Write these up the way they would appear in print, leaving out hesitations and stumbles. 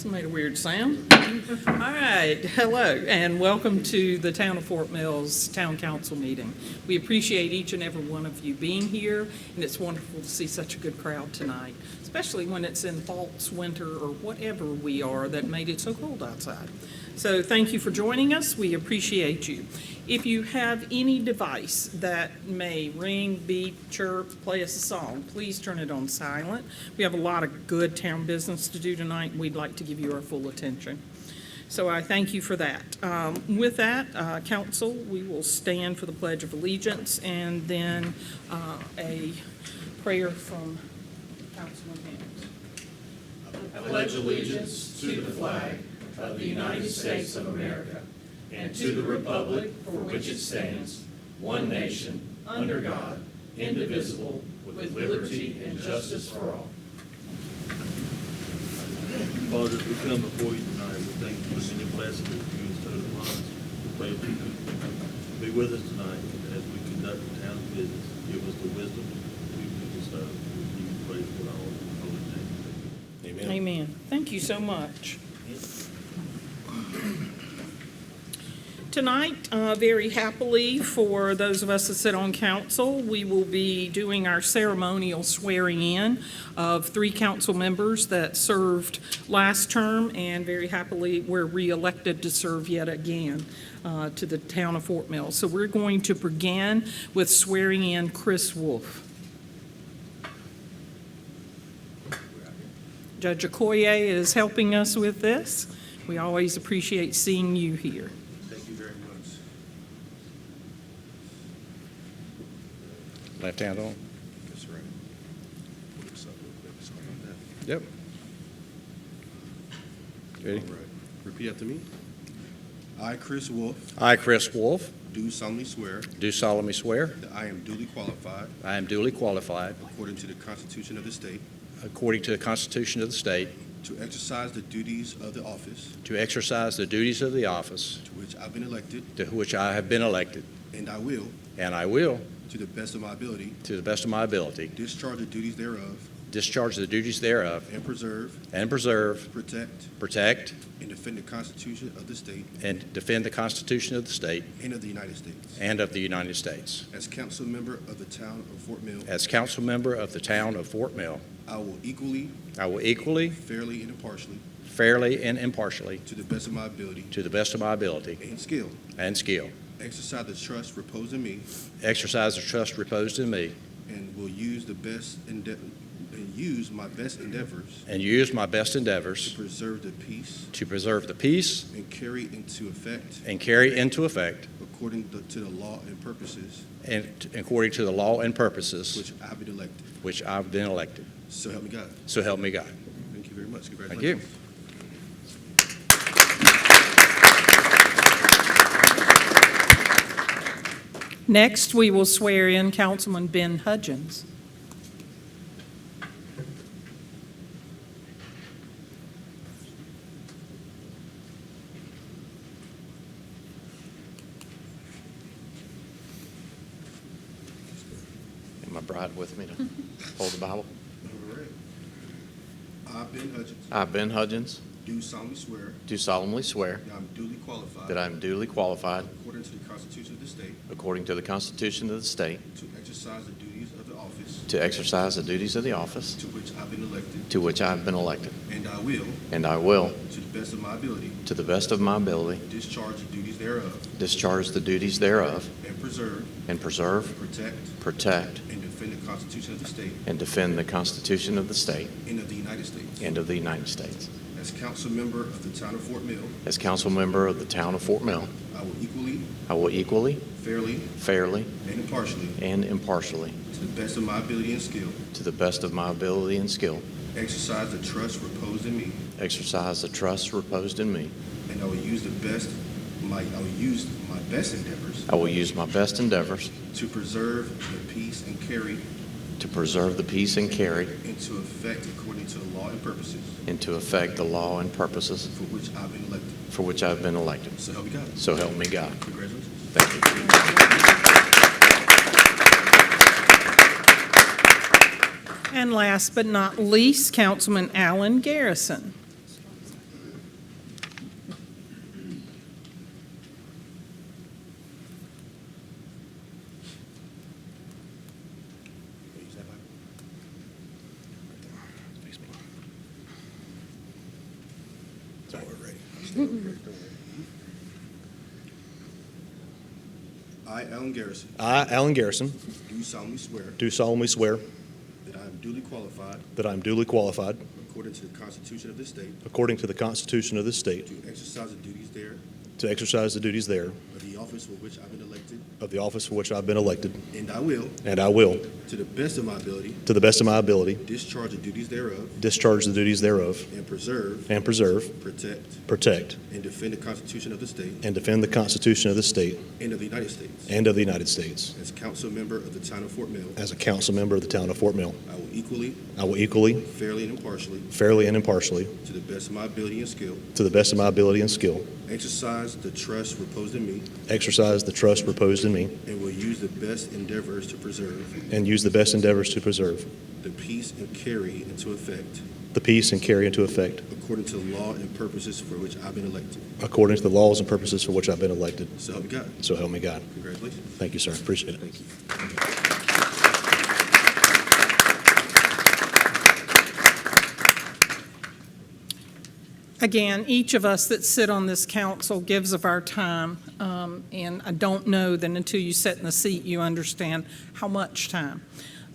That made a weird sound. All right, hello, and welcome to the Town of Fort Mills Town Council meeting. We appreciate each and every one of you being here, and it's wonderful to see such a good crowd tonight, especially when it's in false winter or whatever we are that made it so cold outside. So thank you for joining us. We appreciate you. If you have any device that may ring, beep, chirp, play us a song, please turn it on silent. We have a lot of good town business to do tonight, and we'd like to give you our full attention. So I thank you for that. With that, Council, we will stand for the Pledge of Allegiance and then a prayer from Councilman Hammonds. I pledge allegiance to the flag of the United States of America and to the republic for which it stands, one nation, under God, indivisible, with liberty and justice for all. Father, as we come before you tonight, we thank you for your blessing that you bestowed upon us. We pray that you could be with us tonight as we conduct the town's business. Give us the wisdom we deserve. We give you praise for all in your holy name. Amen. Amen. Thank you so much. Tonight, very happily for those of us that sit on council, we will be doing our ceremonial swearing in of 3 council members that served last term, and very happily were re-elected to serve yet again to the town of Fort Mills. So we're going to begin with swearing in Chris Wolf. Judge Okoye is helping us with this. We always appreciate seeing you here. Thank you very much. Left hand on. That's right. Put this up real quick. Sorry about that. Yep. Ready? All right. Repeat after me. I, Chris Wolf, I, Chris Wolf, do solemnly swear do solemnly swear that I am duly qualified, I am duly qualified, according to the Constitution of the state, according to the Constitution of the state, to exercise the duties of the office to exercise the duties of the office to which I've been elected, to which I have been elected, and I will, and I will, to the best of my ability, to the best of my ability, discharge the duties thereof, discharge the duties thereof, and preserve, protect, protect, and defend the Constitution of the state and defend the Constitution of the state and of the United States. and of the United States. As council member of the town of Fort Mill, As council member of the town of Fort Mill, I will equally, I will equally, fairly, and impartially, fairly, and impartially, to the best of my ability to the best of my ability and skill, and skill, exercise the trust reposed in me, exercise the trust reposed in me, and will use my best endeavors and use my best to endeavors preserve the peace to preserve the peace and carry into effect according to the law and purposes and according to the law and purposes which I've been elected. which I've been elected. So help me God. So help me God. Thank you very much. Thank Congratulations. you. Next, we will swear in Councilman Ben Hudgens. And my bride with me to hold the Bible. All right. I, Ben Hudgens, I, Ben Hudgens, do solemnly swear do solemnly swear that I'm duly qualified, that I am duly qualified, according to the Constitution of the state, according to the Constitution of the state, to exercise the duties of the office to exercise the duties of the office to which I've been elected, to which I have been elected, and I will, and I will, to the best of my ability, to the best of my ability, discharge the duties thereof, discharge the duties thereof, and preserve, protect, and defend the Constitution of the state and defend the Constitution of the state and of the United States. and of the United States. As council member of the town of Fort Mill, As council member of the town of Fort Mill, I will equally, fairly, fairly, and impartially, to to the best of my ability and skill, exercise the trust reposed in me, exercise the trust reposed in me. and I will use my best endeavors I will use my best endeavors to preserve the peace and carry to preserve the peace and carry into effect according to the law and purposes into effect the law and purposes for which I've been elected. for which I've been elected. So help me God. So help me God. Congratulations. Thank you. And last but not least, Councilman Alan Garrison. I, Alan Garrison, I, Alan Garrison, do solemnly swear do solemnly swear that I am duly qualified, that I am duly qualified, according to the Constitution of this state, according to the Constitution of this state, to exercise the duties there to exercise the duties there of the office for which I've been elected, of the office for which I've been elected, and I will, and I will, to the best of my ability, to the best of my ability, discharge the duties thereof, discharge the duties thereof, and preserve, protect, protect, and defend the Constitution of the state and defend the Constitution of the state and of the United States. and of the United States. As council member of the town of Fort Mill, As a council member of the town of Fort Mill, I will equally, fairly, and impartially, to the best of my ability and skill, exercise the trust reposed in me, exercise the trust reposed in me, and will use the best endeavors to preserve the peace and carry into effect, according to the law and purposes for which I've been elected. according to the laws and purposes for which I've been elected. So help me God. So help me God. Congratulations. Thank you, sir. Appreciate it. Thank you. Again, each of us that sit on this council gives of our time, and I don't know that until you sit in the seat, you understand how much time.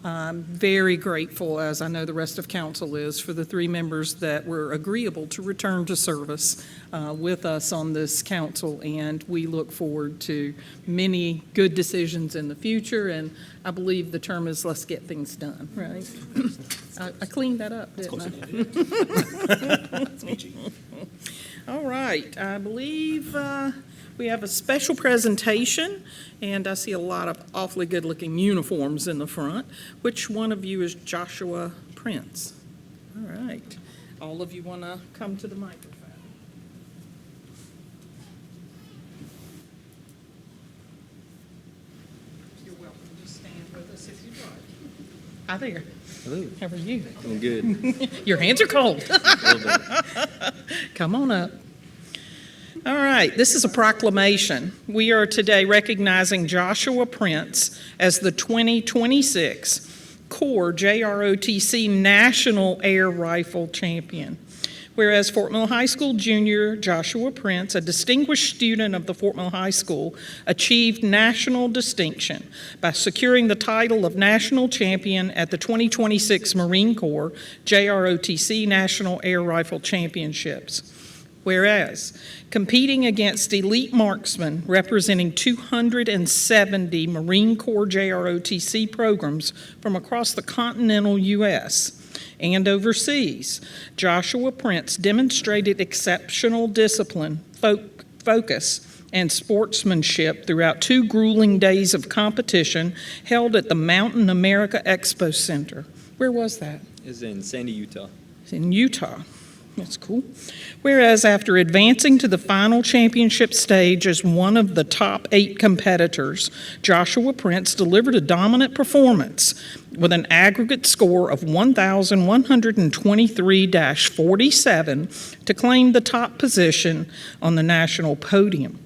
I'm very grateful, as I know the rest of council is, for the three members that were agreeable to return to service with us on this council, and we look forward to many good decisions in the future, and I believe the term is let's get things done, right? I cleaned that up, didn't I? All right, I believe we have a special presentation, and I see a lot of awfully good-looking uniforms in the front. Which one of you is Joshua Prince? All right. All of you want to come to the microphone? You're welcome to stand with us if you'd like. Hi there. Hello. How are you? I'm good. Your hands are cold. Come on up. All right, this is a proclamation. We are today recognizing Joshua Prince as the 2026 Corps JROTC National Air Rifle Champion. Whereas Fort Mill High School junior Joshua Prince, a distinguished student of the Fort Mill High School, achieved national distinction by securing the title of National Champion at the 2026 Marine Corps JROTC National Air Rifle Championships. Whereas, competing against elite marksmen representing 270 Marine Corps JROTC programs from across the continental U.S. and overseas, Joshua Prince demonstrated exceptional discipline, focus, and sportsmanship throughout 2 grueling days of competition held at the Mountain America Expo Center. Where was that? It's in Sandy, Utah. It's in Utah. That's cool. Whereas after advancing to the final championship stage as one of the top 8 competitors, Joshua Prince delivered a dominant performance with an aggregate score of 1,123-47 to claim the top position on the national podium.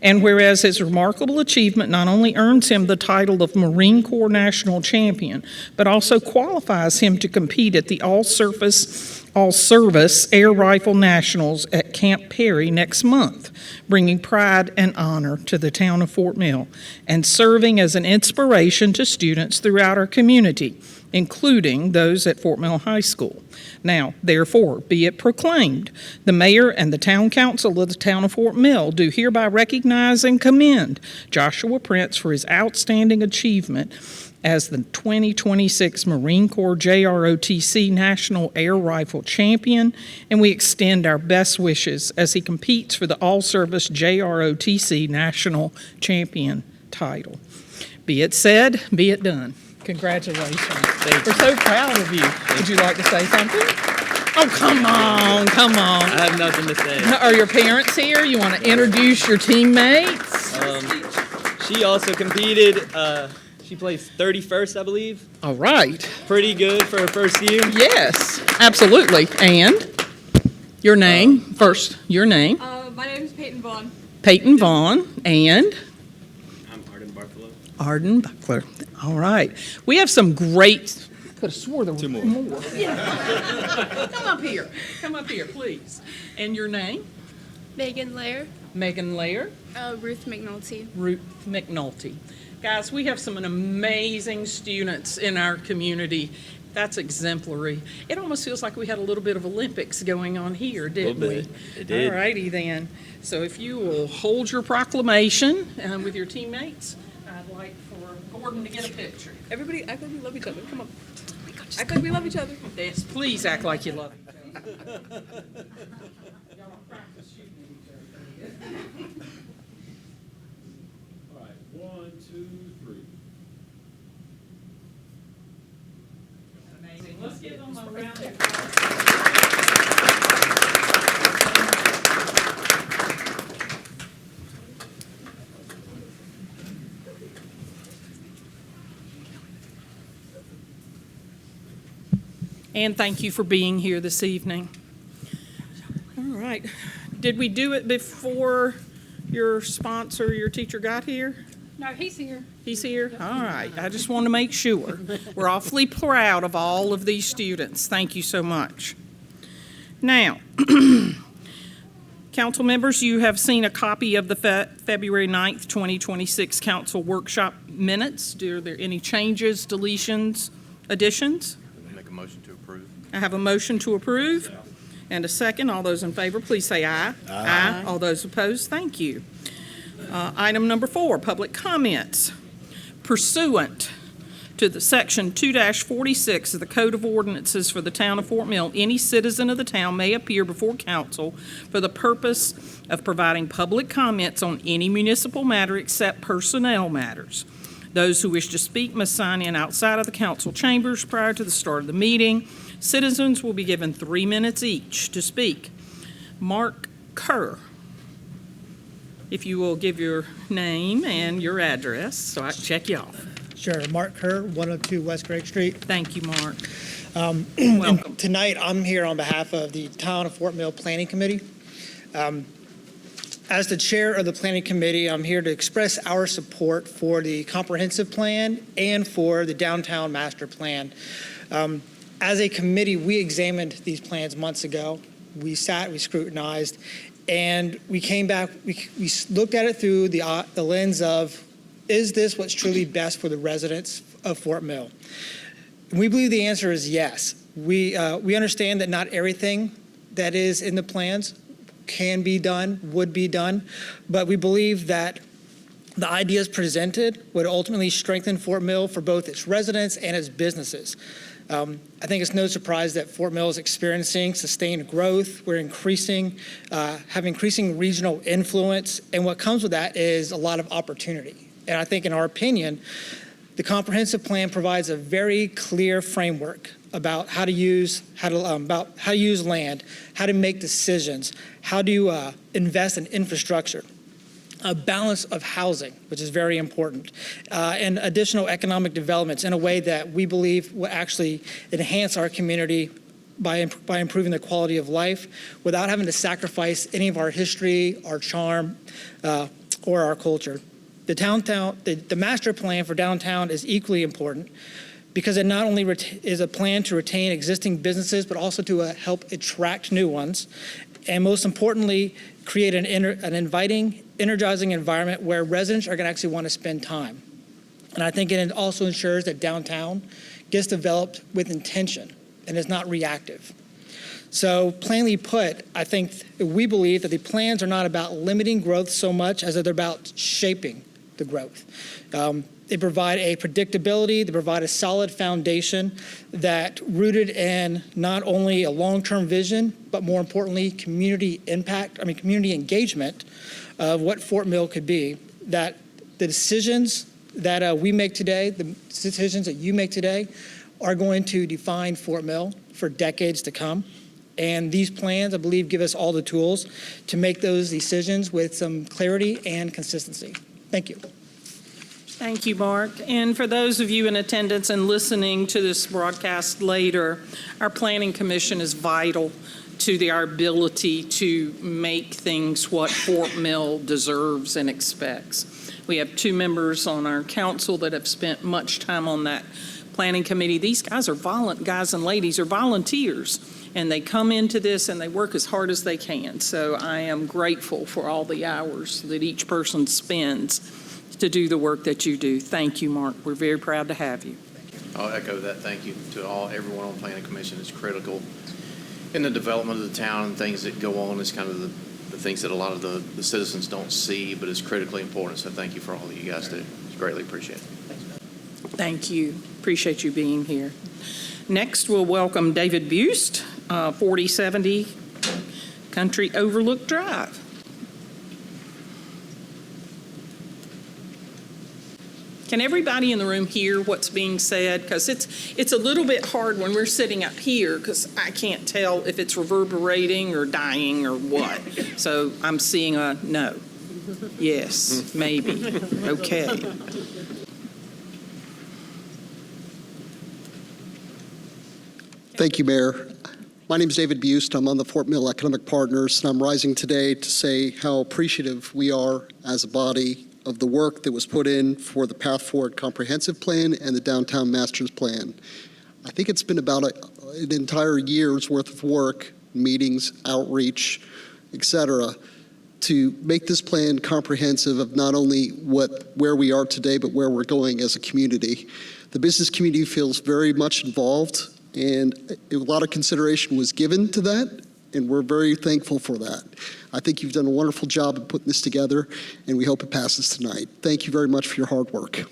And whereas his remarkable achievement not only earns him the title of Marine Corps National Champion, but also qualifies him to compete at the All-Service Air Rifle Nationals at Camp Perry next month, bringing pride and honor to the town of Fort Mill and serving as an inspiration to students throughout our community, including those at Fort Mill High School. Now, therefore, be it proclaimed, the mayor and the town council of the town of Fort Mill do hereby recognize and commend Joshua Prince for his outstanding achievement as the 2026 Marine Corps JROTC National Air Rifle Champion, and we extend our best wishes as he competes for the All-Service JROTC National Champion title. Be it said, be it done. Congratulations. We're so proud of you. Would you like to say something? Oh, come on, come on. I have nothing to say. Are your parents here? You want to introduce your teammates? She also competed. She placed 31st, I believe. All right. Pretty good for her first year. Yes, absolutely. And your name first. Your name. My name is Peyton Vaughn. Peyton Vaughn. And I'm Arden Bartholow. Arden Buckler. All right. We have some great. Could have swore there were 2 more. Yeah. Come up here. Come up here, please. And your name? Megan Lair. Megan Lair, Ruth McNulty. Ruth McNulty. Guys, we have some amazing students in our community. That's exemplary. It almost feels like we had a little bit of Olympics going on here, didn't we? Little bit. It did. All righty then. So if you will hold your proclamation with your teammates, I'd like for Gordon to get a picture. Everybody act like we love each other. Come on. Act like we love each other. Yes, please act like you love each other. Y'all practice shooting at each other. All right, 1, 2, 3. Amazing. Let's give them a round of applause. And thank you for being here this evening. All right. Did we do it before your sponsor, your teacher got here? No, he's here. He's here? All right. I just want to make sure. We're awfully proud of all of these students. Thank you so much. Now, council members, you have seen a copy of the February 9th, 2026 council workshop minutes. Are there any changes, deletions, additions? Make a motion to approve. I have a motion to approve and a second. All those in favor, please say aye. Aye. All those opposed, thank you. Item number 4, public comments. Pursuant to the Section 2-46 of the Code of Ordinances for the Town of Fort Mill, any citizen of the town may appear before council for the purpose of providing public comments on any municipal matter except personnel matters. Those who wish to speak must sign in outside of the council chambers prior to the start of the meeting. Citizens will be given 3 minutes each to speak. Mark Kerr, if you will give your name and your address so I can check you off. Sure. Mark Kerr, 102 West Craig Street. Thank you, Mark. Welcome. Tonight, I'm here on behalf of the Town of Fort Mill Planning Committee. As the chair of the Planning Committee, I'm here to express our support for the comprehensive plan and for the downtown master plan. As a committee, we examined these plans months ago. We sat, we scrutinized, and we came back, we looked at it through the lens of, is this what's truly best for the residents of Fort Mill? And we believe the answer is yes. We understand that not everything that is in the plans can be done, would be done, but we believe that the ideas presented would ultimately strengthen Fort Mill for both its residents and its businesses. I think it's no surprise that Fort Mill is experiencing sustained growth. We're have increasing regional influence, and what comes with that is a lot of opportunity. And I think, in our opinion, the comprehensive plan provides a very clear framework about how to use land, how to make decisions, how to invest in infrastructure, a balance of housing, which is very important, and additional economic developments in a way that we believe will actually enhance our community by improving the quality of life without having to sacrifice any of our history, our charm, or our culture. The master plan for downtown is equally important because it not only is a plan to retain existing businesses, but also to help attract new ones, and most importantly, create an inviting, energizing environment where residents are going to actually want to spend time. And I think it also ensures that downtown gets developed with intention and is not reactive. So plainly put, I think we believe that the plans are not about limiting growth so much as they're about shaping the growth. They provide a predictability, they provide a solid foundation that rooted in not only a long-term vision, but more importantly, community engagement of what Fort Mill could be. That the decisions that we make today, the decisions that you make today, are going to define Fort Mill for decades to come. And these plans, I believe, give us all the tools to make those decisions with some clarity and consistency. Thank you. Thank you, Mark. And for those of you in attendance and listening to this broadcast later, our Planning Commission is vital to our ability to make things what Fort Mill deserves and expects. We have 2 members on our council that have spent much time on that Planning Committee. These guys and ladies are volunteers, and they come into this and they work as hard as they can. So I am grateful for all the hours that each person spends to do the work that you do. Thank you, Mark. We're very proud to have you. I'll echo that. Thank you to everyone on Planning Commission. It's critical in the development of the town and things that go on. It's kind of the things that a lot of the citizens don't see, but it's critically important. So thank you for all that you guys do. It's greatly appreciated. Thank you. Appreciate you being here. Next, we'll welcome David Buist, 4070 Country Overlook Drive. Can everybody in the room hear what's being said? Because it's a little bit hard when we're sitting up here because I can't tell if it's reverberating or dying or what. So I'm seeing a no. Yes, maybe. Okay. Thank you, Mayor. My name is David Buist. I'm on the Fort Mill Economic Partners, and I'm rising today to say how appreciative we are as a body of the work that was put in for the Path Forward Comprehensive Plan and the Downtown Masters Plan. I think it's been about an entire year's worth of work, meetings, outreach, et cetera, to make this plan comprehensive of not only where we are today, but where we're going as a community. The business community feels very much involved, and a lot of consideration was given to that, and we're very thankful for that. I think you've done a wonderful job of putting this together, and we hope it passes tonight. Thank you very much for your hard work.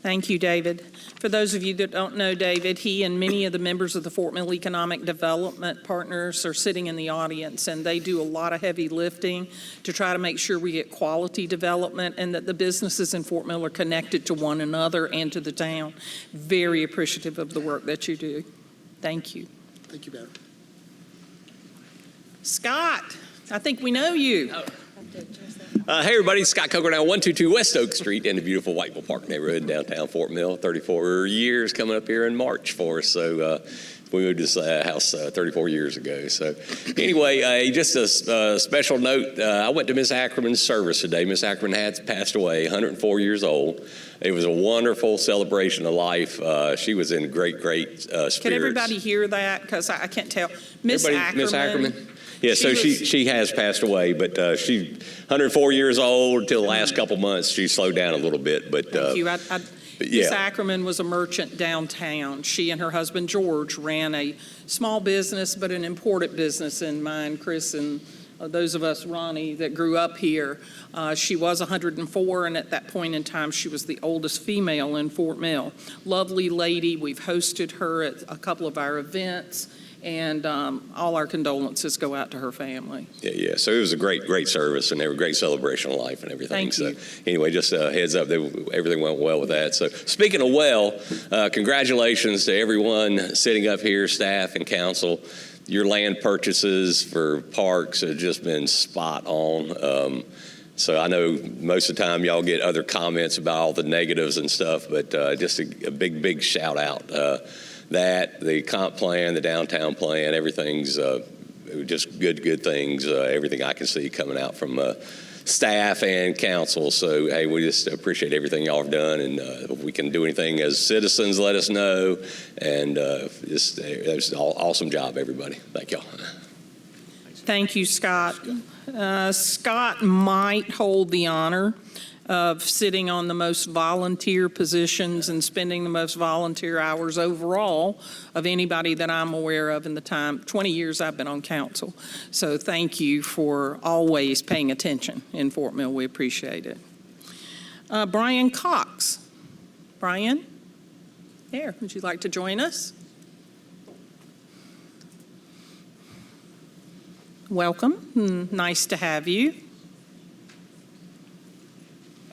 Thank you, David. For those of you that don't know David, he and many of the members of the Fort Mill Economic Development Partners are sitting in the audience, and they do a lot of heavy lifting to try to make sure we get quality development and that the businesses in Fort Mill are connected to one another and to the town. Very appreciative of the work that you do. Thank you. Thank you, Mayor. Scott, I think we know you. Hey everybody, Scott Coker now, 122 West Oak Street in the beautiful Whiteville Park neighborhood in downtown Fort Mill. 34 years coming up here in March for us. So we moved this house 34 years ago. So anyway, just a special note. I went to Miss Ackerman's service today. Miss Ackerman had passed away, 104 years old. It was a wonderful celebration of life. She was in great spirits. Can everybody hear that? Because I can't tell. Miss Ackerman. Yeah, so she has passed away, but she 104 years old. Until the last couple months, she slowed down a little bit. But thank you. Miss Ackerman was a merchant downtown. She and her husband George ran a small business, but an important business in mine, Chris, and those of us, Ronnie, that grew up here. She was 104, and at that point in time, she was the oldest female in Fort Mill. Lovely lady. We've hosted her at a couple of our events. And all our condolences go out to her family. Yeah. So it was a great service, and they were a great celebration of life and everything. Thank you. So anyway, just a heads up, everything went well with that. So speaking of well, congratulations to everyone sitting up here, staff and council. Your land purchases for parks have just been spot on. So I know most of the time y'all get other comments about all the negatives and stuff, but just a big shout out. That, the comp plan, the downtown plan, everything's just good things, everything I can see coming out from staff and council. So, hey, we just appreciate everything y'all have done, and if we can do anything as citizens, let us know. And just that was an awesome job, everybody. Thank y'all. Thank you, Scott. Scott might hold the honor of sitting on the most volunteer positions and spending the most volunteer hours overall of anybody that I'm aware of in the 20 years I've been on council. So thank you for always paying attention in Fort Mill. We appreciate it. Brian Cox. Brian, there, would you like to join us? Welcome. Nice to have you.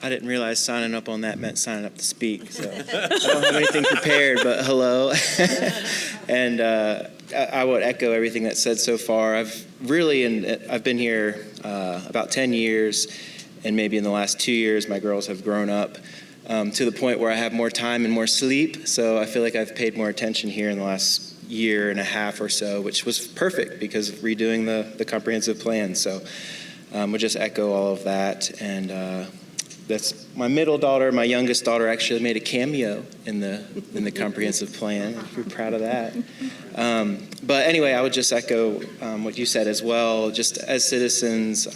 I didn't realize signing up on that meant signing up to speak, so I don't have anything prepared, but hello. And I would echo everything that's said so far. I've been here about 10 years, and maybe in the last 2 years, my girls have grown up to the point where I have more time and more sleep, so I feel like I've paid more attention here in the last year and a half or so, which was perfect because of redoing the comprehensive plan. So we'll just echo all of that, and that's my middle daughter. My youngest daughter actually made a cameo in the comprehensive plan. We're proud of that. But anyway, I would just echo what you said as well. Just as citizens,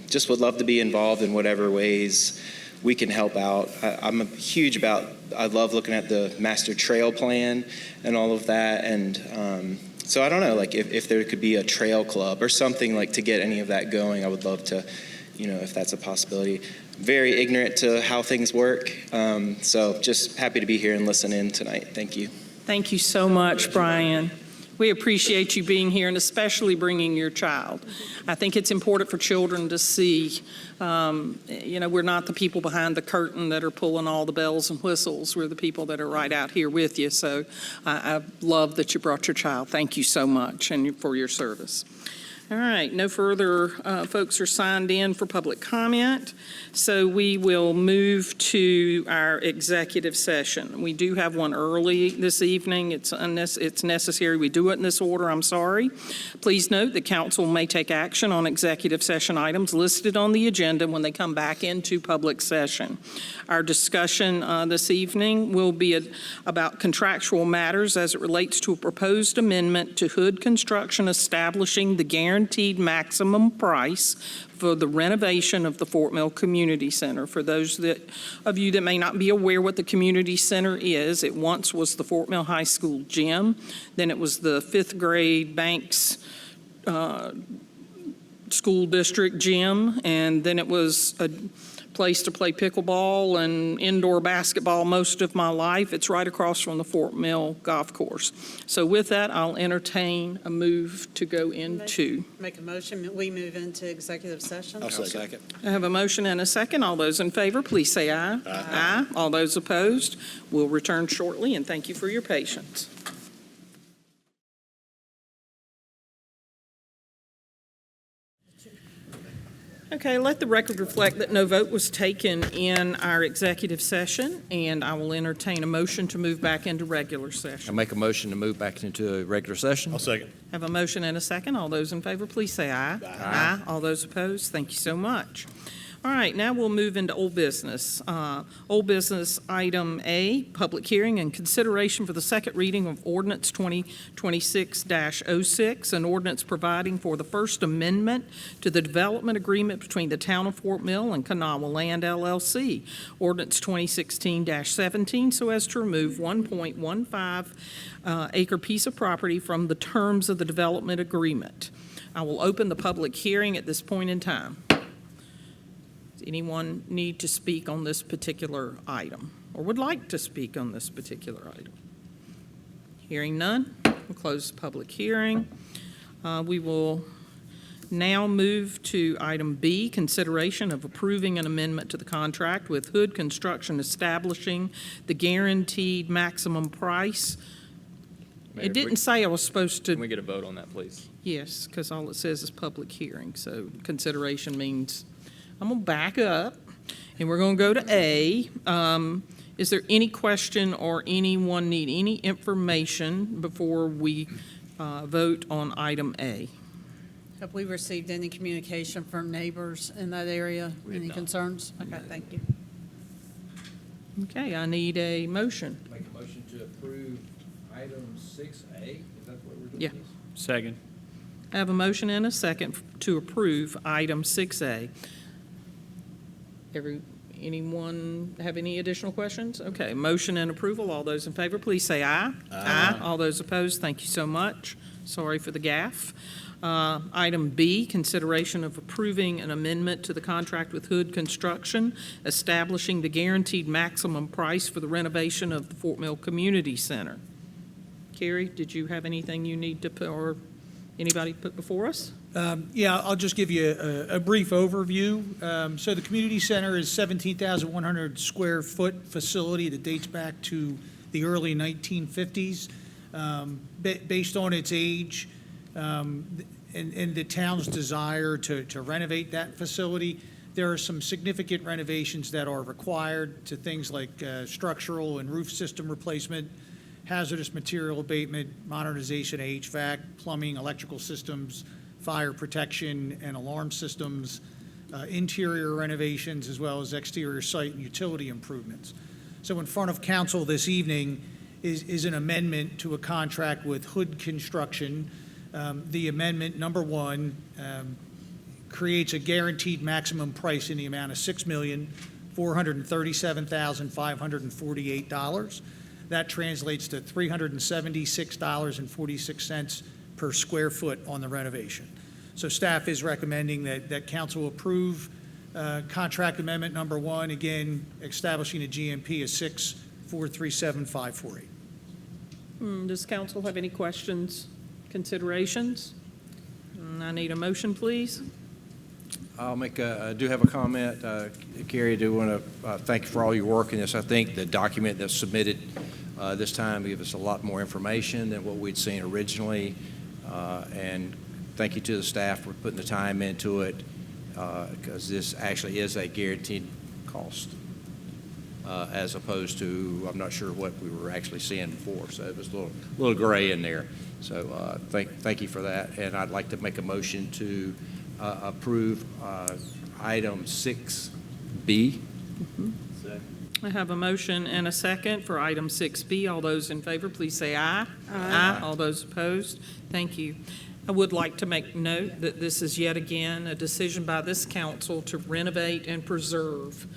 just would love to be involved in whatever ways we can help out. I love looking at the master trail plan and all of that. And so I don't know, like if there could be a trail club or something like to get any of that going, I would love to, if that's a possibility. Very ignorant to how things work. So just happy to be here and listen in tonight. Thank you. Thank you so much, Brian. We appreciate you being here and especially bringing your child. I think it's important for children to see, we're not the people behind the curtain that are pulling all the bells and whistles. We're the people that are right out here with you. So I love that you brought your child. Thank you so much and for your service. All right, no further folks are signed in for public comment, so we will move to our executive session. We do have one early this evening. It's necessary we do it in this order. I'm sorry. Please note that council may take action on executive session items listed on the agenda when they come back into public session. Our discussion this evening will be about contractual matters as it relates to a proposed amendment to Hood Construction establishing the guaranteed maximum price for the renovation of the Fort Mill Community Center. For those of you that may not be aware what the Community Center is, it once was the Fort Mill High School gym, then it was the 5th grade Banks School District gym, and then it was a place to play pickleball and indoor basketball most of my life. It's right across from the Fort Mill Golf Course. So with that, I'll entertain a move to go into. Make a motion that we move into executive session. I'll second. I have a motion and a second. All those in favor, please say aye. Aye. All those opposed, we'll return shortly, and thank you for your patience. Okay, let the record reflect that no vote was taken in our executive session, and I will entertain a motion to move back into regular I session. make a motion to move back into a regular session. I'll second. Have a motion and a second. All those in favor, please say aye. Aye. All those opposed, thank you so much. All right, now we'll move into old business. Old business item A, public hearing and consideration for the second reading of ordinance 2026-06, an ordinance providing for the First Amendment to the development agreement between the town of Fort Mill and Kanawha Land LLC. Ordinance 2016-17, so as to remove 1.15 acre piece of property from the terms of the development agreement. I will open the public hearing at this point in time. Anyone need to speak on this particular item or would like to speak on this particular item? Hearing none, we'll close the public hearing. We will now move to item B, consideration of approving an amendment to the contract with Hood Construction establishing the guaranteed maximum price. Mayor, It didn't say I was supposed to. Can we get a vote on that, please? Yes, because all it says is public hearing, so consideration means. I'm going to back up, and we're going to go to A. Is there any question or anyone need any information before we vote on item A? Have we received any communication from neighbors in that area? Any concerns? Okay, thank you. Okay, I need a motion. Make a motion to approve item 6A. Is that what we're doing? Yeah. Second. I have a motion and a second to approve item 6A. Anyone have any additional questions? Okay, motion and approval. All those in favor, please say aye. Aye. All those opposed, thank you so much. Sorry for the gaffe. Item B, consideration of approving an amendment to the contract with Hood Construction, establishing the guaranteed maximum price for the renovation of the Fort Mill Community Center. Carrie, did you have anything you need to put, or anybody put before us? Yeah, I'll just give you a brief overview. So the community center is 17,100 square foot facility that dates back to the early 1950s. Based on its age and the town's desire to renovate that facility, there are some significant renovations that are required to things like structural and roof system replacement, hazardous material abatement, modernization of HVAC, plumbing, electrical systems, fire protection and alarm systems, interior renovations, as well as exterior site and utility improvements. So in front of council this evening is an amendment to a contract with Hood Construction. The amendment, number one, creates a guaranteed maximum price in the amount of $6,437,548. That translates to $376.46 per square foot on the renovation. So staff is recommending that council approve contract amendment number one, again, establishing a GMP of 6,437,548. Does council have any questions, considerations? I need a motion, please. I'll make I do have a comment. Carrie, I do want to thank you for all your work in this. I think the document that's submitted this time gives us a lot more information than what we'd seen originally. And thank you to the staff for putting the time into it, because this actually is a guaranteed cost, as opposed to, I'm not sure what we were actually seeing before. So it was a little gray in there. So thank you for that. And I'd like to make a motion to approve item 6B. I have a motion and a second for item 6B. All those in favor, please say aye. Aye. All those opposed, thank you. I would like to make note that this is yet again a decision by this council to renovate and preserve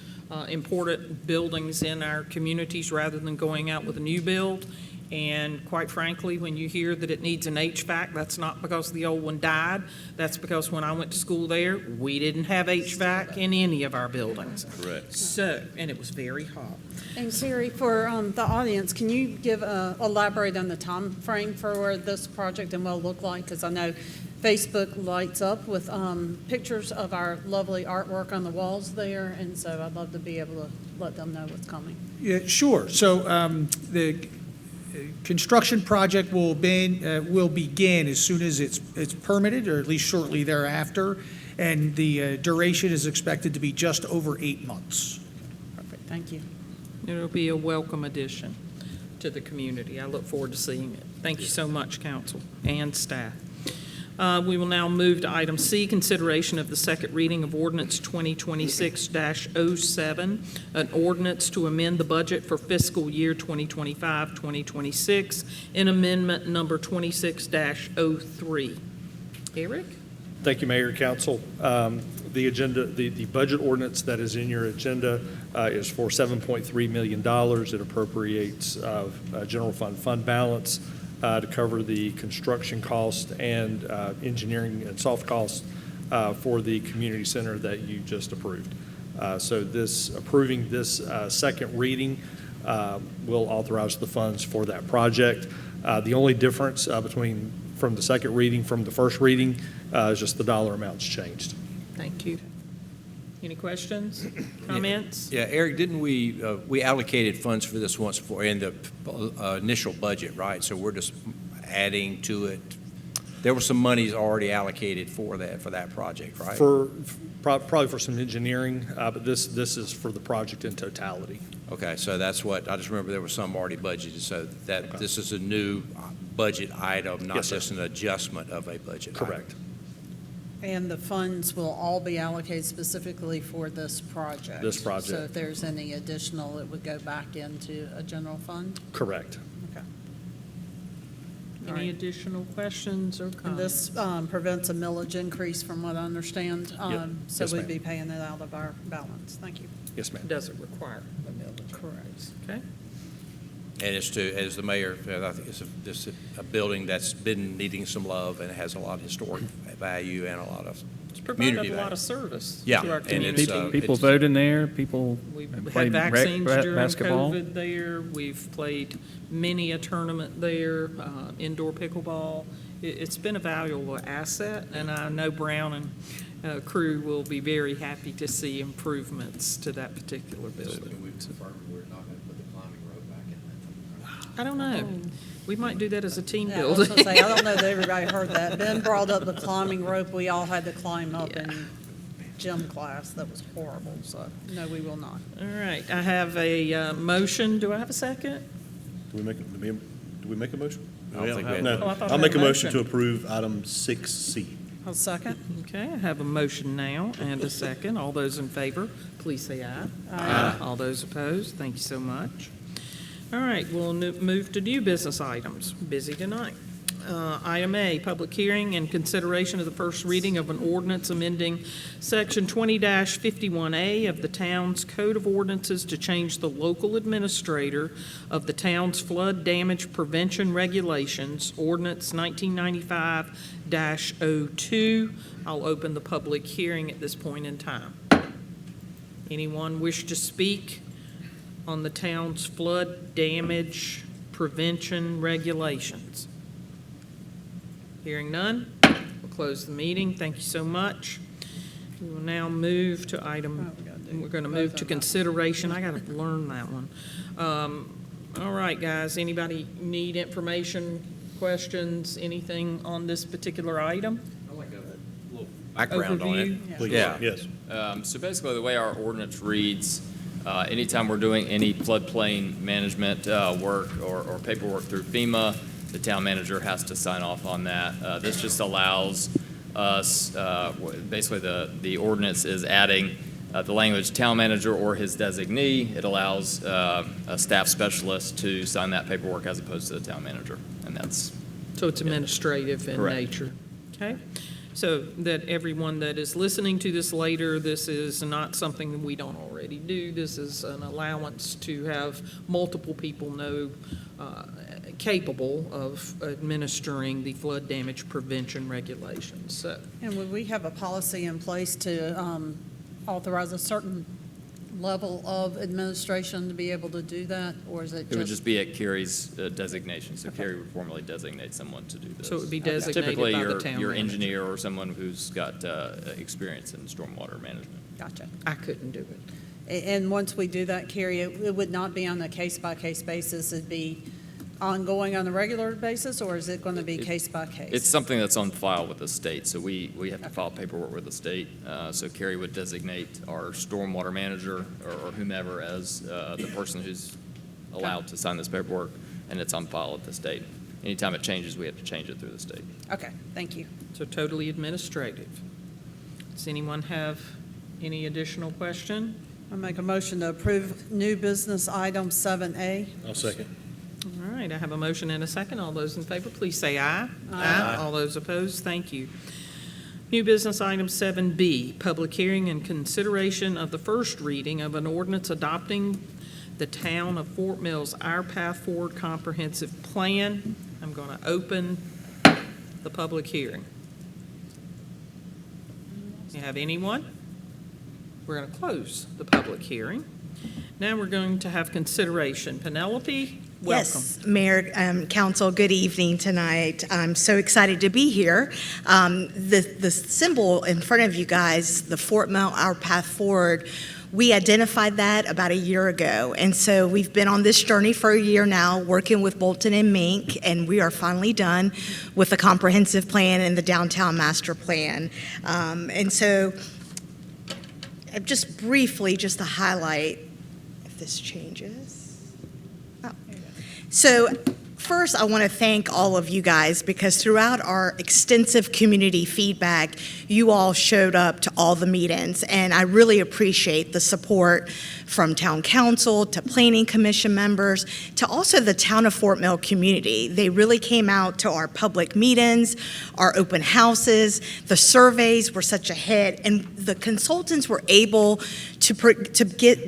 important buildings in our communities rather than going out with a new build. And quite frankly, when you hear that it needs an HVAC, that's not because the old one died. That's because when I went to school there, we didn't have HVAC in any of our buildings. Correct. So, and it was very hot. And Carrie, for the audience, can you give elaborate on the time frame for where this project and will look like? Because I know Facebook lights up with pictures of our lovely artwork on the walls there, and so I'd love to be able to let them know what's coming. Yeah, sure. So the construction project will begin as soon as it's permitted, or at least shortly thereafter, and the duration is expected to be just over 8 months. Perfect, thank you. It'll be a welcome addition to the community. I look forward to seeing it. Thank you so much, council and staff. We will now move to item C, consideration of the second reading of ordinance 2026-07, an ordinance to amend the budget for fiscal year 2025-2026 in amendment number 26-03. Eric? Thank you, Mayor, Council. The agenda, the budget ordinance that is in your agenda is for $7.3 million. It appropriates general fund balance to cover the construction cost and engineering and soft costs for the community center that you just approved. So approving this second reading will authorize the funds for that project. The only difference from the second reading from the first reading is just the dollar amounts changed. Thank you. Any questions, comments? Yeah, Eric, didn't we allocated funds for this once before in the initial budget, right? So we're just adding to it. There were some monies already allocated for that project, right? Probably for some engineering, but this is for the project in totality. Okay, so that's what, I just remember there was some already budgeted, so that this is a new budget item, not just an adjustment of a budget item. Correct. And the funds will all be allocated specifically for this project? This project. So if there's any additional, it would go back into a general fund? Correct. Okay. Any additional questions or And comments? this prevents a millage increase, from what I understand. So Yes, we'd ma'am. be paying it out of our balance. Thank you. Yes, ma'am. Doesn't require a millage. Correct. Okay. And as the mayor, I think it's a building that's been needing some love and it has a lot of historic value and a lot of It's community provided a lot value. of service Yeah, to our and community. it's, People vote in there, people We've play had vaccines during basketball. COVID there. We've played many a tournament there, indoor pickleball. It's been a valuable asset, and I know Brown and crew will be very happy to see improvements to that particular building. I don't know. We might do that as a team Yeah, I was building. gonna say, I don't know that everybody heard that. Ben brought up the climbing rope. We all had to climb up in gym class. That was horrible, so, no, we will not. All right, I have a motion. Do I have a second? Do we make a motion? I don't think we had- No. Oh, I thought I'll I make had a a motion to motion. approve item 6C. I'll second. Okay, I have a motion now and a second. All those in favor, please say aye. Aye. All those opposed, thank you so much. All right, we'll move to new business items. Busy tonight. Item A, public hearing and consideration of the first reading of an ordinance amending Section 20-51A of the town's Code of Ordinances to change the local administrator of the town's flood damage prevention regulations, Ordinance 1995-02. I'll open the public hearing at this point in time. Anyone wish to speak on the town's flood damage prevention regulations? Hearing none, we'll close the meeting. Thank you so much. We will now move to we're going to move to consideration. I got to learn that one. All right, guys, anybody need information, questions, anything on this particular item? I'd like a little background on it. Overview? Yeah. Yes. So basically, the way our ordinance reads, anytime we're doing any floodplain management work or paperwork through FEMA, the town manager has to sign off on that. This just allows us, basically the ordinance is adding the language town manager or his designee. It allows a staff specialist to sign that paperwork as opposed to the town manager. And that's. So it's administrative in Correct. nature. Okay? So that everyone that is listening to this later, this is not something that we don't already do. This is an allowance to have multiple people capable of administering the flood damage prevention regulations. So, And would we have a policy in place to authorize a certain level of administration to be able to do that, or is it It would just be at Carrie's designation. So Carrie would formally designate someone to do this. So it would be designated Typically, by the town your manager. engineer or someone who's got experience in stormwater management. Gotcha. I couldn't do it. And once we do that, Carrie, it would not be on a case-by-case basis. It'd be ongoing on a regular basis, or is it going to be case-by-case? It's something that's on file with the state, so we have to file paperwork with the state. So Carrie would designate our stormwater manager or whomever as the person who's allowed to sign this paperwork, and it's on file at the state. Anytime it changes, we have to change it through the state. Okay, thank you. So totally administrative. Does anyone have any additional question? I make a motion to approve new business item 7A. I'll second. All right, I have a motion and a second. All those in favor, please say aye. Aye. All those opposed, thank you. New business item 7B, public hearing and consideration of the first reading of an ordinance adopting the Town of Fort Mills Our Path Forward Comprehensive Plan. I'm going to open the public hearing. You have anyone? We're going to close the public hearing. Now we're going to have consideration. Penelope, welcome. Yes, Mayor, Council, good evening tonight. I'm so excited to be here. The symbol in front of you guys, the Fort Mill Our Path Forward, we identified that about a year ago. And so we've been on this journey for a year now, working with Bolton and Mink, and we are finally done with the comprehensive plan and the downtown master plan. And so just briefly, just to highlight, if this changes. Oh. So first, I want to thank all of you guys, because throughout our extensive community feedback, you all showed up to all the meetings, and I really appreciate the support from town council to planning commission members to also the town of Fort Mill community. They really came out to our public meetings, our open houses. The surveys were such a hit, and the consultants were able to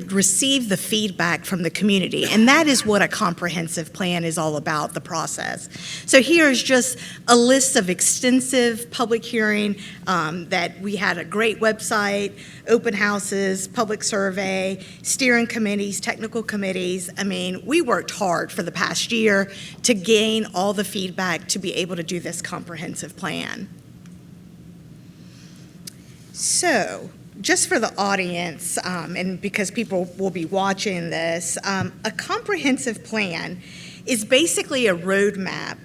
receive the feedback from the community, and that is what a comprehensive plan is all about, the process. So here is just a list of extensive public hearing that we had: a great website, open houses, public survey, steering committees, technical committees. I mean, we worked hard for the past year to gain all the feedback to be able to do this comprehensive plan. So, just for the audience, and because people will be watching this, a comprehensive plan is basically a roadmap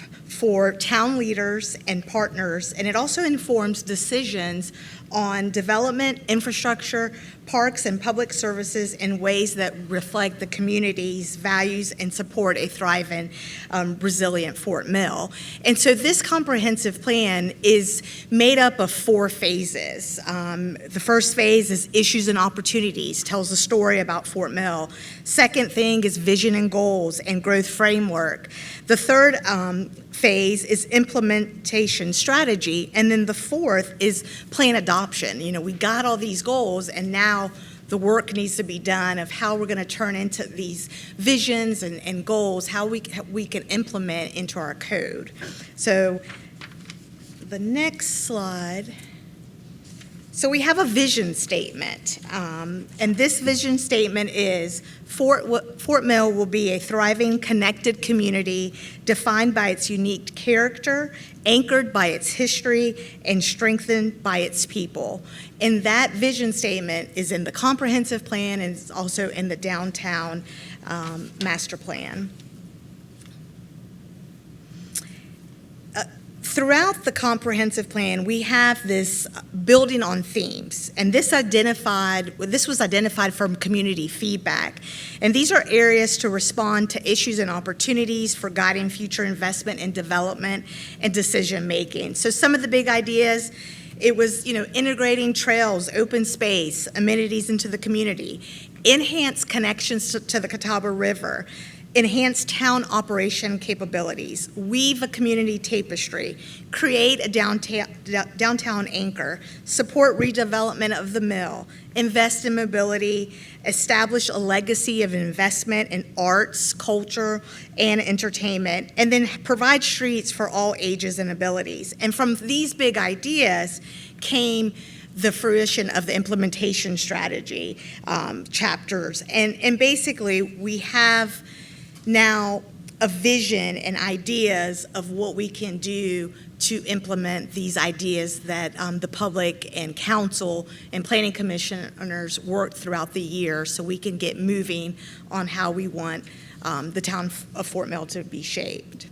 for town leaders and partners, and it also informs decisions on development, infrastructure, parks, and public services in ways that reflect the community's values and support a thriving, resilient Fort Mill. And so this comprehensive plan is made up of 4 phases. The first phase is issues and opportunities, tells a story about Fort Mill. Second thing is vision and goals and growth framework. The third phase is implementation strategy, and then the fourth is plan adoption. You know, we got all these goals, and now the work needs to be done of how we're going to turn into these visions and goals, how we can implement into our code. So the next slide. So we have a vision statement, and this vision statement is Fort Mill will be a thriving, connected community defined by its unique character, anchored by its history, and strengthened by its people. And that vision statement is in the comprehensive plan and it's also in the downtown master plan. Throughout the comprehensive plan, we have this building on themes, and this was identified from community feedback. And these are areas to respond to issues and opportunities for guiding future investment and development and decision making. So some of the big ideas, it was, integrating trails, open space, amenities into the community, enhance connections to the Catawba River, enhance town operation capabilities, weave a community tapestry, create a downtown anchor, support redevelopment of the mill, invest in mobility, establish a legacy of investment in arts, culture, and entertainment, and then provide streets for all ages and abilities. And from these big ideas came the fruition of the implementation strategy chapters. And basically, we have now a vision and ideas of what we can do to implement these ideas that the public and council and planning commissioners work throughout the year, so we can get moving on how we want the town of Fort Mill to be shaped.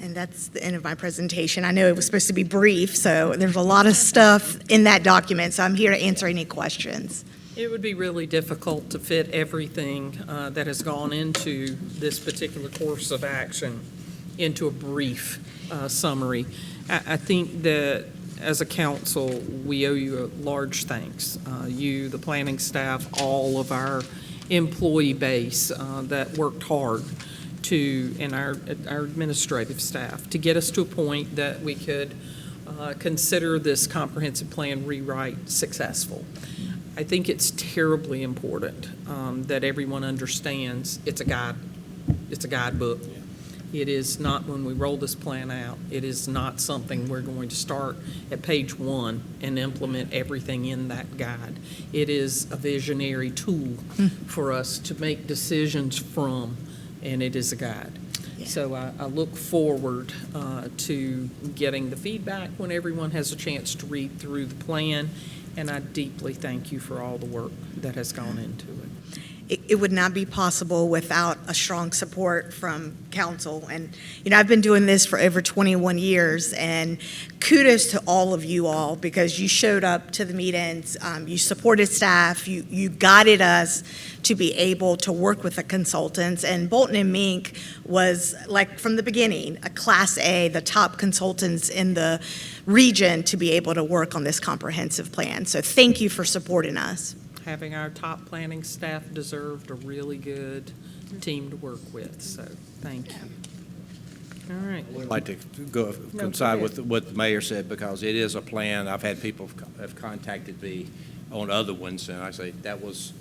And that's the end of my presentation. I know it was supposed to be brief, so there's a lot of stuff in that document, so I'm here to answer any questions. It would be really difficult to fit everything that has gone into this particular course of action into a brief summary. I think that as a council, we owe you a large thanks. You, the planning staff, all of our employee base that worked hard and our administrative staff to get us to a point that we could consider this comprehensive plan rewrite successful. I think it's terribly important that everyone understands it's a guide. It's a guidebook. It is not, when we roll this plan out, it is not something we're going to start at page 1 and implement everything in that guide. It is a visionary tool for us to make decisions from, and it is a guide. Yeah. So I look forward to getting the feedback when everyone has a chance to read through the plan. And I deeply thank you for all the work that has gone into it. It would not be possible without a strong support from council. And, I've been doing this for over 21 years, and kudos to all of you all, because you showed up to the meetings, you supported staff, you guided us to be able to work with the consultants. And Bolton and Mink was, like, from the beginning, a Class A, the top consultants in the region to be able to work on this comprehensive plan. So thank you for supporting us. Having our top planning staff deserved a really good team to work with, so thank you. All right. I'd like to coincide with what the mayor said, because it is a plan. I've had people have contacted me on other ones, and I say that was,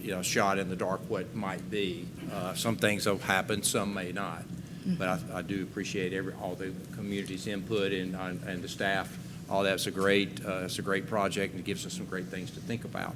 a shot in the dark what might be. Some things have happened, some may not. But I do appreciate all the community's input and the staff. All that's it's a great project, and it gives us some great things to think about.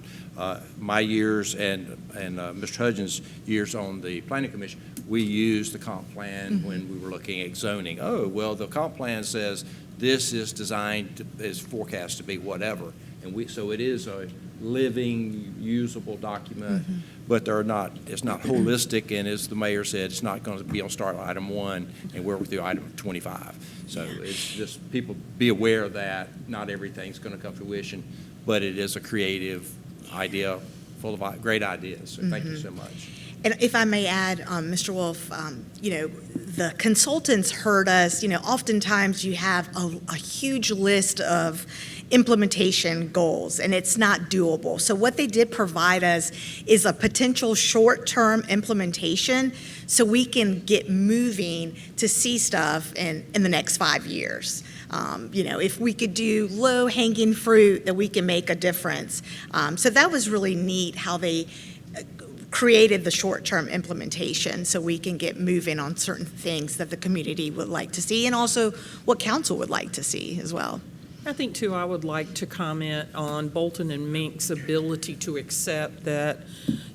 My years and Mr. Hudgens' years on the Planning Commission, we used the comp plan when we were looking at zoning. Oh, well, the comp plan says this is designed, is forecast to be whatever. And so it is a living, usable document, but it's not holistic, and as the mayor said, it's not going to be on start item 1 and work through item 25. So it's just, people be aware of that. Not everything's going to come to fruition, but it is a creative idea full of great ideas. So thank you so much. And if I may add, Mr. Wolf, the consultants heard us. Oftentimes you have a huge list of implementation goals, and it's not doable. So what they did provide us is a potential short-term implementation so we can get moving to see stuff in the next 5 years. If we could do low-hanging fruit, that we can make a difference. So that was really neat how they created the short-term implementation so we can get moving on certain things that the community would like to see and also what council would like to see as well. I think, too, I would like to comment on Bolton and Mink's ability to accept that,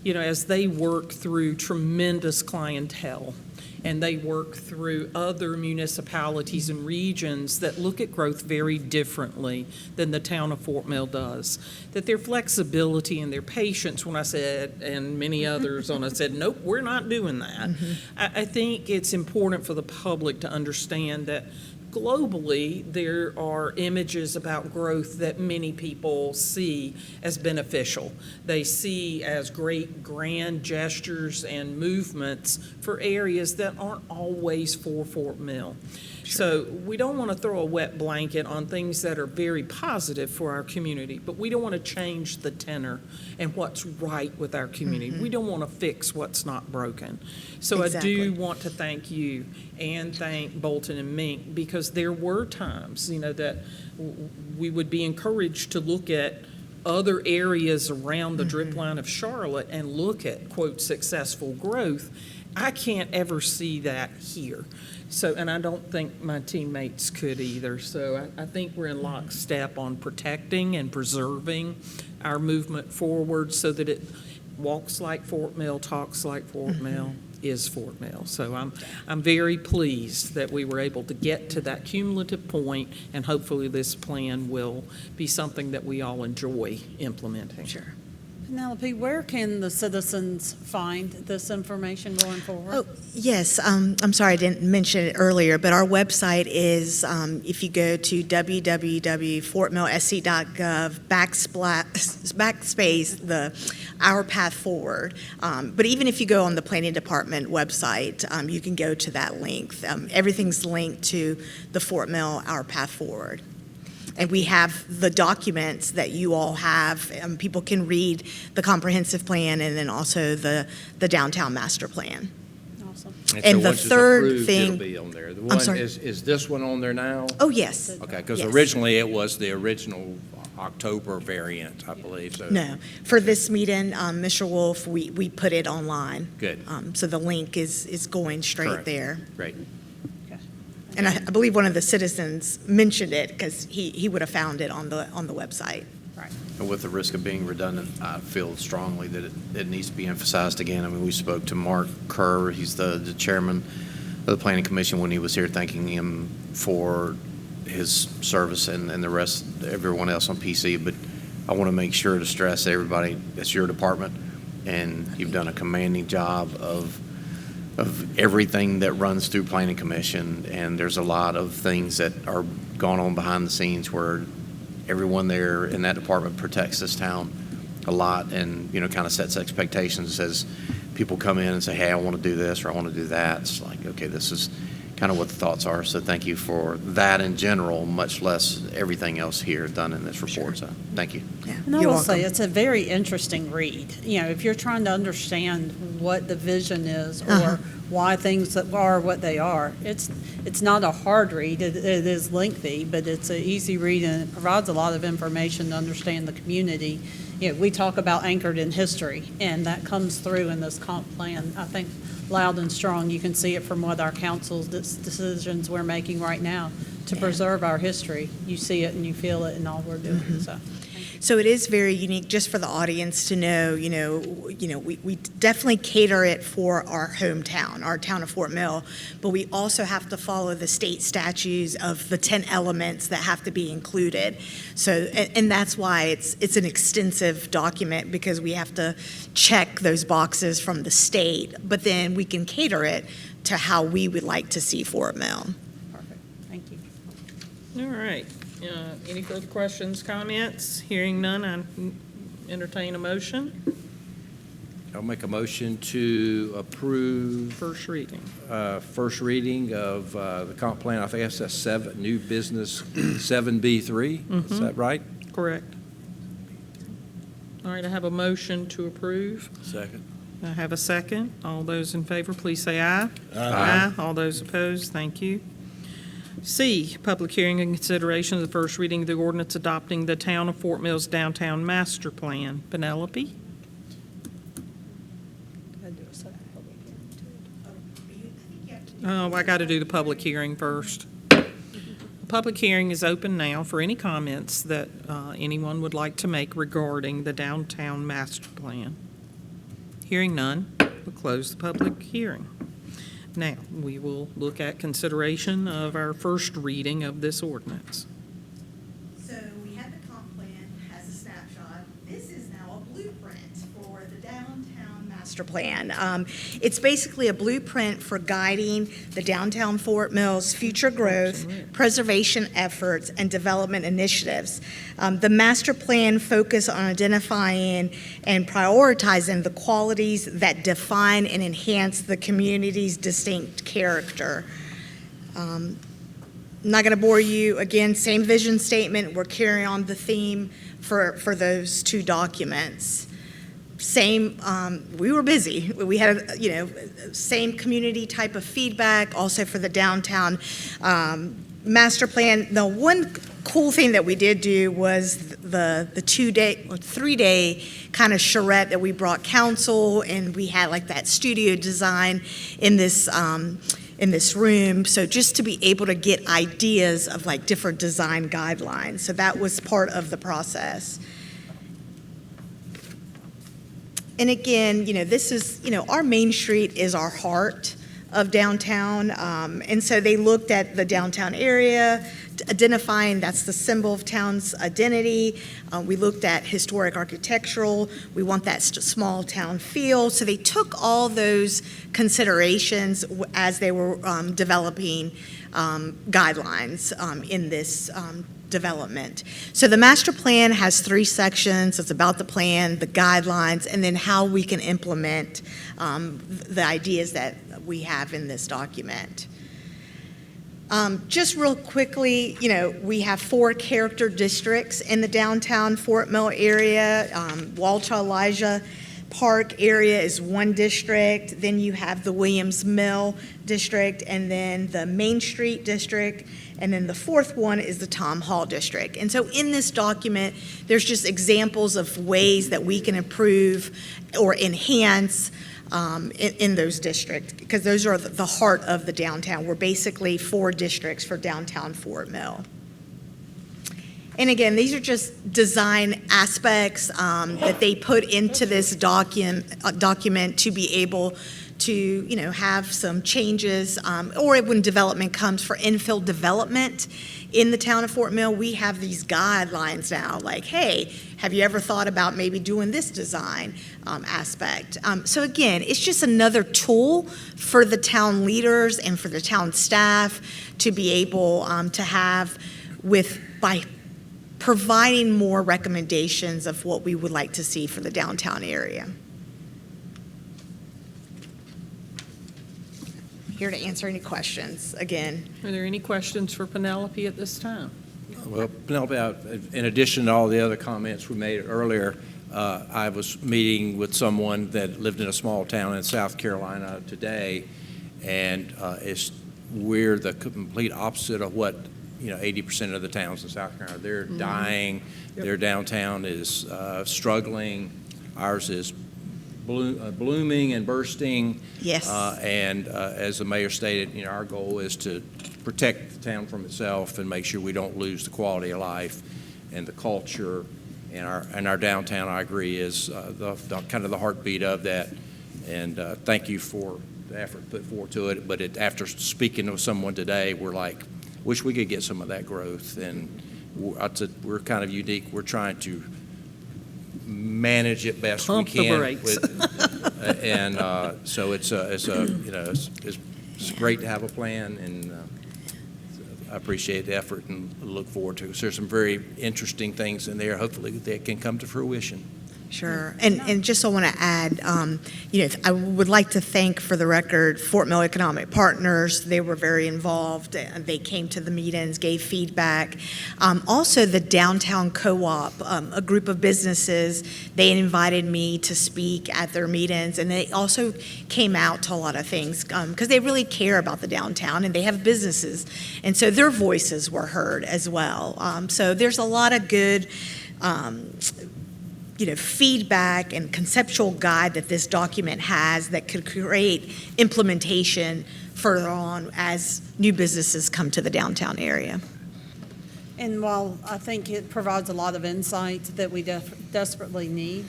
as they work through tremendous clientele and they work through other municipalities and regions that look at growth very differently than the town of Fort Mill does, that their flexibility and their patience, when I said, and many others on it said, nope, we're not doing that. I think it's important for the public to understand that globally, there are images about growth that many people see as beneficial. They see as great grand gestures and movements for areas that aren't always for Fort Mill. So we don't want to throw a wet blanket on things that are very positive for our community, but we don't want to change the tenor and what's right with our community. We don't want to fix what's not broken. So Exactly. I do want to thank you and thank Bolton and Mink, because there were times, that we would be encouraged to look at other areas around the drip line of Charlotte and look at, quote, successful growth. I can't ever see that here. So, and I don't think my teammates could either. So I think we're in lockstep on protecting and preserving our movement forward so that it walks like Fort Mill, talks like Fort Mill, is Fort Mill. So I'm very pleased that we were able to get to that cumulative point, and hopefully this plan will be something that we all enjoy implementing. Sure. Penelope, where can the citizens find this information going forward? Oh, yes. I'm sorry I didn't mention it earlier, but our website is, if you go to www.fortmillsc.gov / Our Path Forward. But even if you go on the Planning Department website, you can go to that link. Everything's linked to the Fort Mill Our Path Forward. And we have the documents that you all have. People can read the comprehensive plan and then also the downtown master plan. Awesome. And the once it's third approved, thing- it'll be on there. The I'm one sorry. is this one on there now? Oh, yes. Okay, because Yes. originally it was the original October variant, I believe, so. No. For this meeting, Mr. Wolf, we put it online. Good. So the link is going straight Correct. there. Great. And I believe one of the citizens mentioned it because he would have found it on the website. Right. And with the risk of being redundant, I feel strongly that it needs to be emphasized again. I mean, we spoke to Mark Kerr, he's the chairman of the Planning Commission, when he was here, thanking him for his service and the rest, everyone else on PC. But I want to make sure to stress to everybody, it's your department, and you've done a commanding job of everything that runs through Planning Commission, and there's a lot of things that are going on behind the scenes where everyone there in that department protects this town a lot, and kind of sets expectations as people come in and say, hey, I want to do this or I want to do that. It's like, okay, this is kind of what the thoughts are. So thank you for that in general, much less everything else here done in this report. So thank you. And I will say, it's a very interesting read. If you're trying to understand what the vision is or why things are what they are, it's not a hard read. It is lengthy, but it's an easy read, and it provides a lot of information to understand the community. We talk about anchored in history, and that comes through in this comp plan, I think, loud and strong. You can see it from what our council's decisions we're making right now to preserve our history. You see it and you feel it in all we're doing. So, So it is very unique just for the audience to know, we definitely cater it for our hometown, our town of Fort Mill, but we also have to follow the state statutes of the 10 elements that have to be included. So, and that's why it's an extensive document, because we have to check those boxes from the state, but then we can cater it to how we would like to see Fort Mill. Perfect. Thank you. All right. Any further questions, comments? Hearing none, I entertain a motion. I'll make a motion to approve First reading. first reading of the comp plan. I think that's new business 7B3. Is that right? Correct. All right, I have a motion to approve. Second. I have a second. All those in favor, please say aye. Aye. All those opposed, thank you. C, public hearing and consideration of the first reading of the ordinance adopting the Town of Fort Mill's Downtown Master Plan. Penelope? Oh, I got to do the public hearing first. The public hearing is open now for any comments that anyone would like to make regarding the Downtown Master Plan. Hearing none, we'll close the public hearing. Now, we will look at consideration of our first reading of this ordinance. So we have the comp plan as a snapshot. This is now a blueprint for the downtown master plan. It's basically a blueprint for guiding the downtown Fort Mill's future growth, preservation efforts, and development initiatives. The master plan focuses on identifying and prioritizing the qualities that define and enhance the community's distinct character. I'm not going to bore you. Again, same vision statement. We're carrying on the theme for those two documents. Same, we were busy. We had, same community type of feedback, also for the downtown master plan. The one cool thing that we did do was the 2-day or 3-day kind of charrette that we brought council, and we had like that studio design in this room. So just to be able to get ideas of like different design guidelines. So that was part of the process. And again, this is, our Main Street is our heart of downtown. And so they looked at the downtown area, identifying that's the symbol of town's identity. We looked at historic architectural. We want that small town feel. So they took all those considerations as they were developing guidelines in this development. So the master plan has 3 sections. It's about the plan, the guidelines, and then how we can implement the ideas that we have in this document. Just real quickly, we have 4 character districts in the downtown Fort Mill area. Walter Elijah Park area is 1 district. Then you have the Williams Mill district, and then the Main Street district, and then the 4th one is the Tom Hall district. And so in this document, there's just examples of ways that we can improve or enhance in those districts, because those are the heart of the downtown. We're basically 4 districts for downtown Fort Mill. And again, these are just design aspects that they put into this document to be able to, have some changes, or when development comes for infill development in the town of Fort Mill, we have these guidelines now, like, hey, have you ever thought about maybe doing this design aspect? So again, it's just another tool for the town leaders and for the town staff to be able to have by providing more recommendations of what we would like to see for the downtown area. Here to answer any questions, again. Are there any questions for Penelope at this time? Well, Penelope, in addition to all the other comments we made earlier, I was meeting with someone that lived in a small town in South Carolina today, and we're the complete opposite of what 80% of the towns in South Carolina. They're dying. Yep. Their downtown is struggling. Ours is blooming and bursting. Yes. And as the mayor stated, our goal is to protect the town from itself and make sure we don't lose the quality of life and the culture And our downtown, I agree, is the kind of the heartbeat of that. And thank you for the effort put forward to it. But after speaking with someone today, we're like, wish we could get some of that growth. And we're kind of unique. We're trying to manage it best Pump we can. the brakes. So it's great to have a plan, and I appreciate the effort and look forward to it. So there's some very interesting things in there. Hopefully they can come to fruition. Sure. And just I want to add, I would like to thank, for the record, Fort Mill Economic Partners. They were very involved. They came to the meetings, gave feedback. Also, the Downtown Co-op, a group of businesses, they invited me to speak at their meetings, and they also came out to a lot of things because they really care about the downtown, and they have businesses. And so their voices were heard as well. So there's a lot of good feedback and conceptual guide that this document has that could create implementation further on as new businesses come to the downtown area. And while I think it provides a lot of insight that we desperately need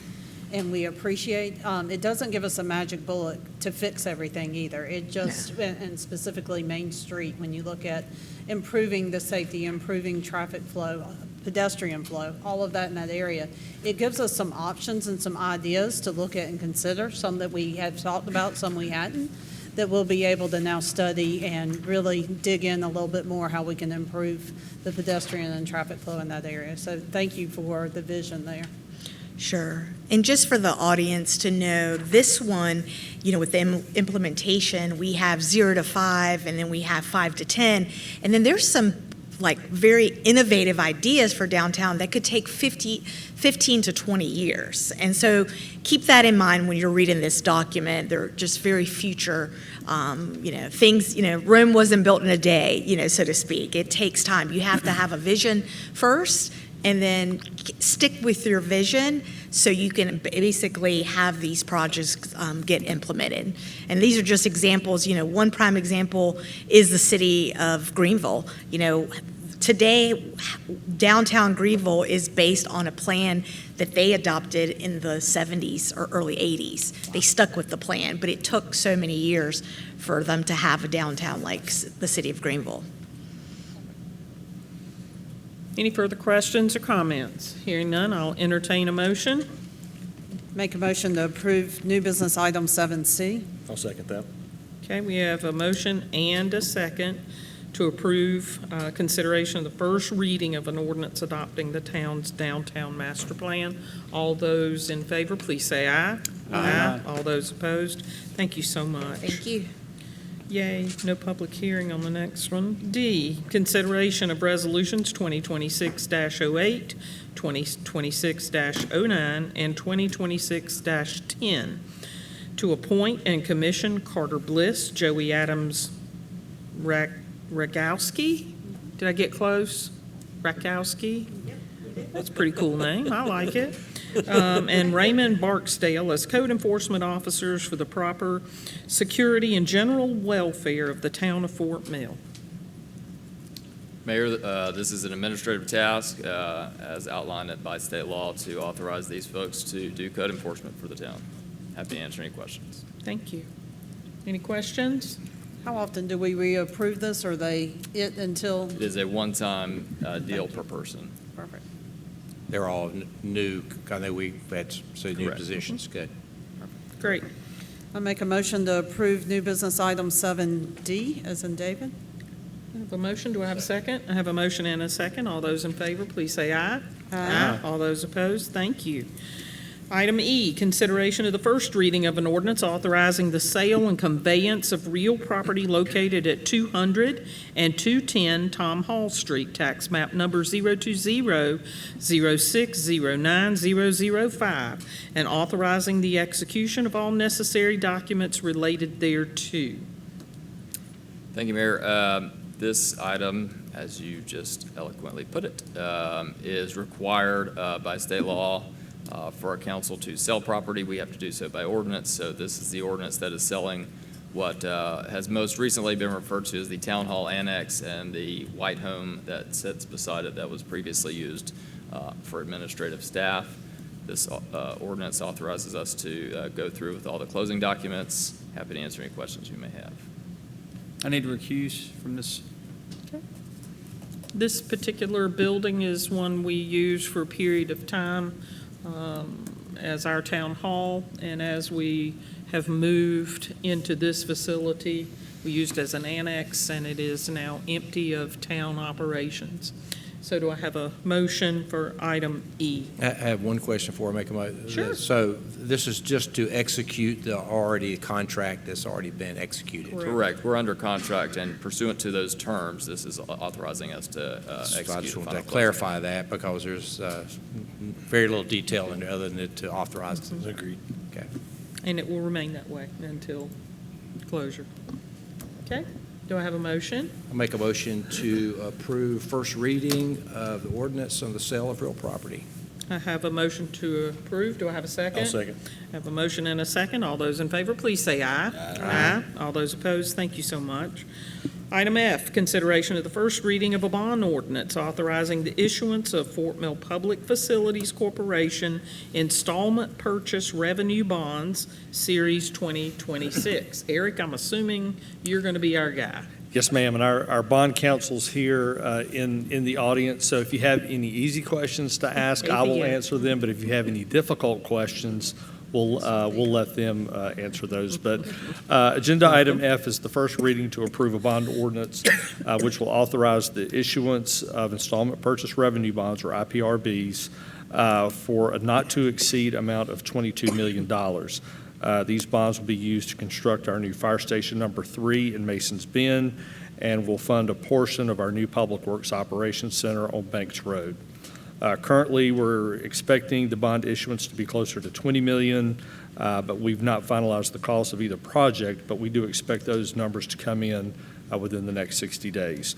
and we appreciate, it doesn't give us a magic bullet to fix everything either. It just, and specifically Main Street, when you look at improving the safety, improving traffic flow, pedestrian flow, all of that in that area, it gives us some options and some ideas to look at and consider, some that we have talked about, some we hadn't, that we'll be able to now study and really dig in a little bit more how we can improve the pedestrian and traffic flow in that area. So thank you for the vision there. Sure. And just for the audience to know, this one, with the implementation, we have 0 to 5, and then we have 5 to 10, and then there's some very innovative ideas for downtown that could take 15 to 20 years. And so keep that in mind when you're reading this document. They're just very future, things, Rome wasn't built in a day, so to speak. It takes time. You have to have a vision first, and then stick with your vision so you can basically have these projects get implemented. And these are just examples. One prime example is the city of Greenville. Today, downtown Greenville is based on a plan that they adopted in the 70s or early 80s. They stuck with the plan, but it took so many years for them to have a downtown like the city of Greenville. Any further questions or comments? Hearing none, I'll entertain a motion. Make a motion to approve new business item 7C. I'll second that. Okay, we have a motion and a second to approve consideration of the first reading of an ordinance adopting the town's downtown master plan. All those in favor, please say aye. Aye. All those opposed, thank you so much. Thank you. Yay, no public hearing on the next one. D, consideration of resolutions 2026-08, 2026-09, and 2026-10 to appoint and commission Carter Bliss, Joey Adams Ragowski. Did I get close? Rakowski? That's a pretty cool name. I like it. And Raymond Barksdale as code enforcement officers for the proper security and general welfare of the town of Fort Mill. Mayor, this is an administrative task, as outlined by state law, to authorize these folks to do code enforcement for the town. Happy to answer any questions. Thank you. Any questions? How often do we reapprove this, or it until? It is a one-time deal per person. Perfect. They're all new. I know we've had some new Correct. positions. Good. Great. I make a motion to approve new business item 7D, as in David. I have a motion. Do I have a second? I have a motion and a second. All those in favor, please say aye. Aye. All those opposed, thank you. Item E, consideration of the first reading of an ordinance authorizing the sale and conveyance of real property located at 200 and 210 Tom Hall Street, tax map number 020-0609-005, and authorizing the execution of all necessary documents related thereto. Thank you, Mayor. This item, as you just eloquently put it, is required by state law for a council to sell property. We have to do so by ordinance. So this is the ordinance that is selling what has most recently been referred to as the Town Hall Annex and the White Home that sits beside it that was previously used for administrative staff. This ordinance authorizes us to go through with all the closing documents. Happy to answer any questions you may have. I need to recuse from this. This particular building is one we use for a period of time as our town hall, and as we have moved into this facility, we used as an annex, and it is now empty of town operations. So do I have a motion for item E? I have one question before I make a motion. Sure. So this is just to execute the already contract that's already been executed? Correct. We're under contract, and pursuant to those terms, this is authorizing us to So execute. I just the want final to clarify that because there's very little detail in it other than to authorize it. Agreed. Okay. And it will remain that way until closure. Okay, do I have a motion? I'll make a motion to approve first reading of the ordinance on the sale of real property. I have a motion to approve. Do I have a second? I'll second. I have a motion and a second. All those in favor, please say aye. Aye. All those opposed, thank you so much. Item F, consideration of the first reading of a bond ordinance authorizing the issuance of Fort Mill Public Facilities Corporation installment purchase revenue bonds, Series 2026. Eric, I'm assuming you're going to be our guy. Yes, ma'am, and our bond counsel's here in the audience, so if you have any easy questions to ask, I will answer them, but if you have any difficult questions, we'll let them answer those. But agenda item F is the first reading to approve a bond ordinance which will authorize the issuance of installment purchase revenue bonds, or IPRBs, for a not-to-exceed amount of $22 million. These bonds will be used to construct our new Fire Station Number 3 in Masons Bend, and will fund a portion of our new Public Works Operations Center on Banks Road. Currently, we're expecting the bond issuance to be closer to $20 million, but we've not finalized the cost of either project, but we do expect those numbers to come in within the next 60 days.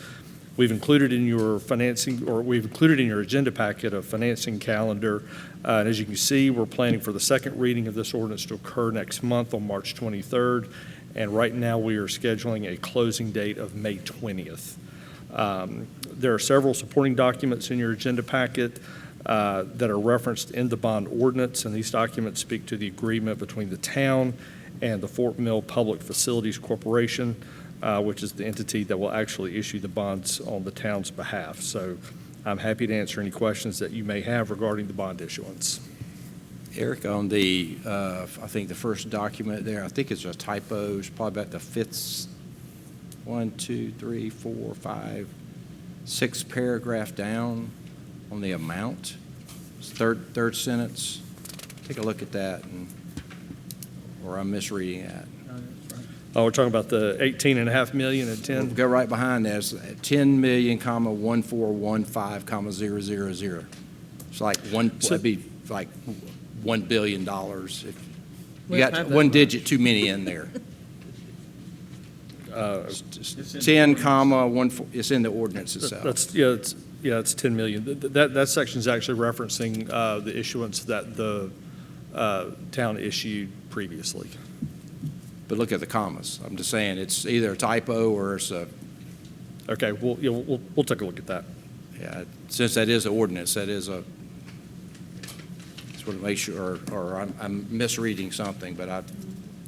We've included in your agenda packet a financing calendar. And as you can see, we're planning for the second reading of this ordinance to occur next month on March 23rd. And right now, we are scheduling a closing date of May 20th. There are several supporting documents in your agenda packet that are referenced in the bond ordinance, and these documents speak to the agreement between the town and the Fort Mill Public Facilities Corporation, which is the entity that will actually issue the bonds on the town's behalf. So I'm happy to answer any questions that you may have regarding the bond issuance. Eric, on the, I think the first document there, I think it's a typo. It's probably about the fifth, 1, 2, 3, 4, 5, 6 paragraph down on the amount. It's third sentence. Take a look at that, or I'm misreading that. Oh, we're talking about the 18.5 million and 10? Go right behind that. It's 10 million, 1415, 000. It's like that'd be like $1 billion. If you got one digit too many in there. 10, 14, it's in the ordinance itself. It's 10 million. That section is actually referencing the issuance that the town issued previously. But look at the commas. I'm just saying it's either a typo or it's a. Okay, we'll take a look at that. Yeah, since that is an ordinance, that is a. Just want to make sure, or I'm misreading something, but I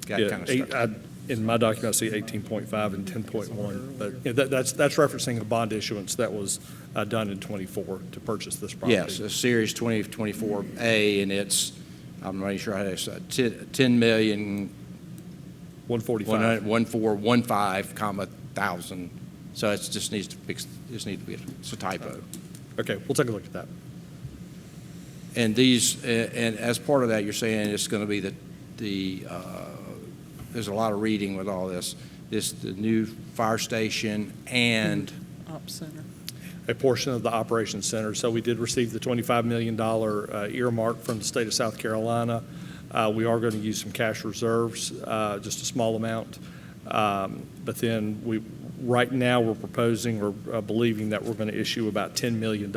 got kind of stuck. In my document, I see 18.5 and 10.1, but that's referencing a bond issuance that was done in '24 to purchase this property. Yes, a Series 2024A, and it's, I'm not sure how to say it, 10 million. 145. 1415, comma, 1,000. So it just needs to fix, it's a typo. Okay, we'll take a look at that. And these, and as part of that, you're saying it's going to be there's a lot of reading with all this. The new fire station and Op Center. A portion of the Operations Center. So we did receive the $25 million earmark from the state of South Carolina. We are going to use some cash reserves, just a small amount. But then right now we're proposing or believing that we're going to issue about $10 million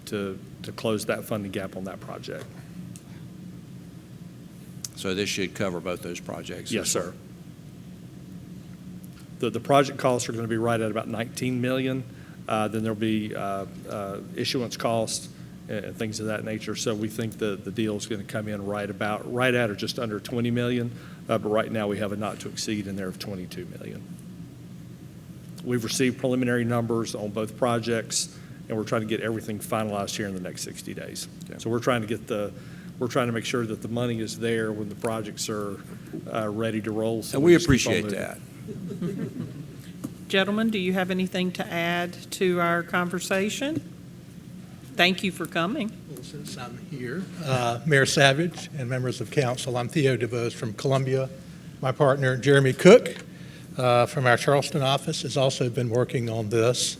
to close that funding gap on that project. so this should cover both those projects. Yes, sir. The project costs are going to be right at about $19 million. Then there'll be issuance costs and things of that nature. So we think the deal is going to come in right at or just under $20 million. But right now we have a not to exceed in there of $22 million. We've received preliminary numbers on both projects, and we're trying to get everything finalized here in the next 60 days. So we're trying to make sure that the money is there when the projects are ready to roll. So And we just keep on appreciate moving. that. Gentlemen, do you have anything to add to our conversation? Thank you for coming. Well, since I'm here, Mayor Savage and members of council, I'm Theo DeVos from Columbia. My partner, Jeremy Cook, from our Charleston office, has also been working on this.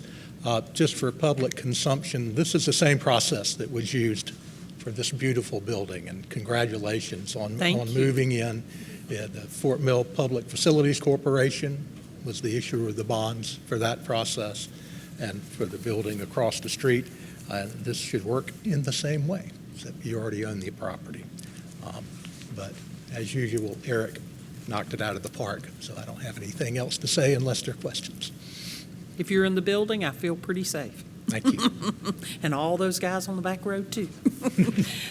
Just for public consumption, this is the same process that was used for this beautiful building, and congratulations on moving in. Yeah, the Fort Mill Public Facilities Corporation was the issuer of the bonds for that process and for the building across the street. This should work in the same way, except you already own the property. But as usual, Eric knocked it out of the park, so I don't have anything else to say unless there are questions. If you're in the building, I feel pretty safe. Thank you. And all those guys on the back road, too.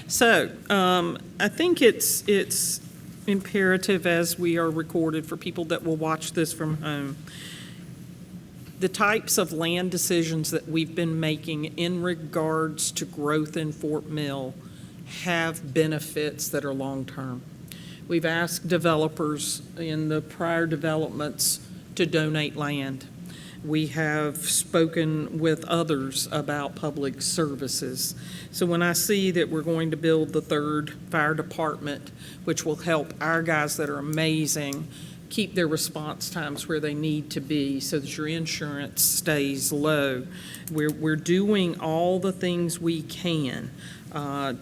So I think it's imperative, as we are recorded for people that will watch this from home, the types of land decisions that we've been making in regards to growth in Fort Mill have benefits that are long-term. We've asked developers in the prior developments to donate land. We have spoken with others about public services. So when I see that we're going to build the 3rd fire department, which will help our guys that are amazing keep their response times where they need to be so that your insurance stays low, we're doing all the things we can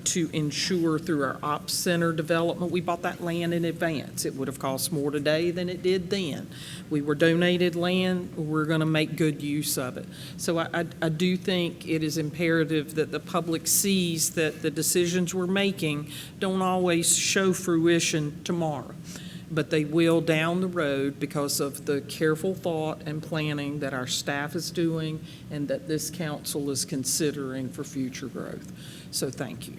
to ensure through our ops center development. We bought that land in advance. It would have cost more today than it did then. We were donated land. We're going to make good use of it. So I do think it is imperative that the public sees that the decisions we're making don't always show fruition tomorrow, but they will down the road because of the careful thought and planning that our staff is doing and that this council is considering for future growth. So thank you.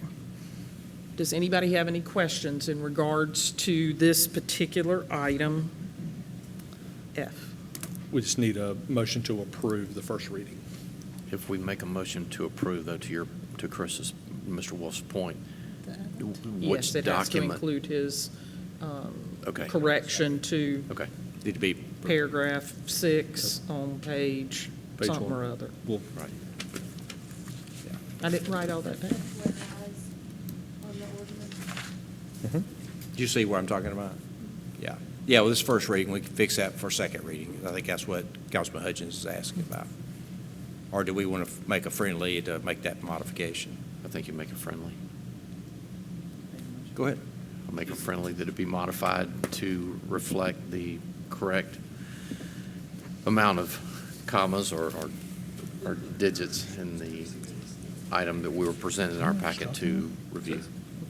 Does anybody have any questions in regards to this particular item F? We just need a motion to approve the first reading. If we make a motion to approve, though, to Mr. Wolf's point, Yes, which it has to document? include his Okay. correction to Okay. Need to be, paragraph 6 on page Page something 1. or other. Well, Right. I didn't write all that down. do you see what I'm talking about? Yeah. Yeah, well, this first reading, we can fix that for second reading. I think that's what Councilman Hutchins is asking about. Or do we want to make a friendly to make that modification? I think you make it friendly. Go ahead. I'll make it friendly that it be modified to reflect the correct amount of commas or digits in the item that we were presented in our packet to review.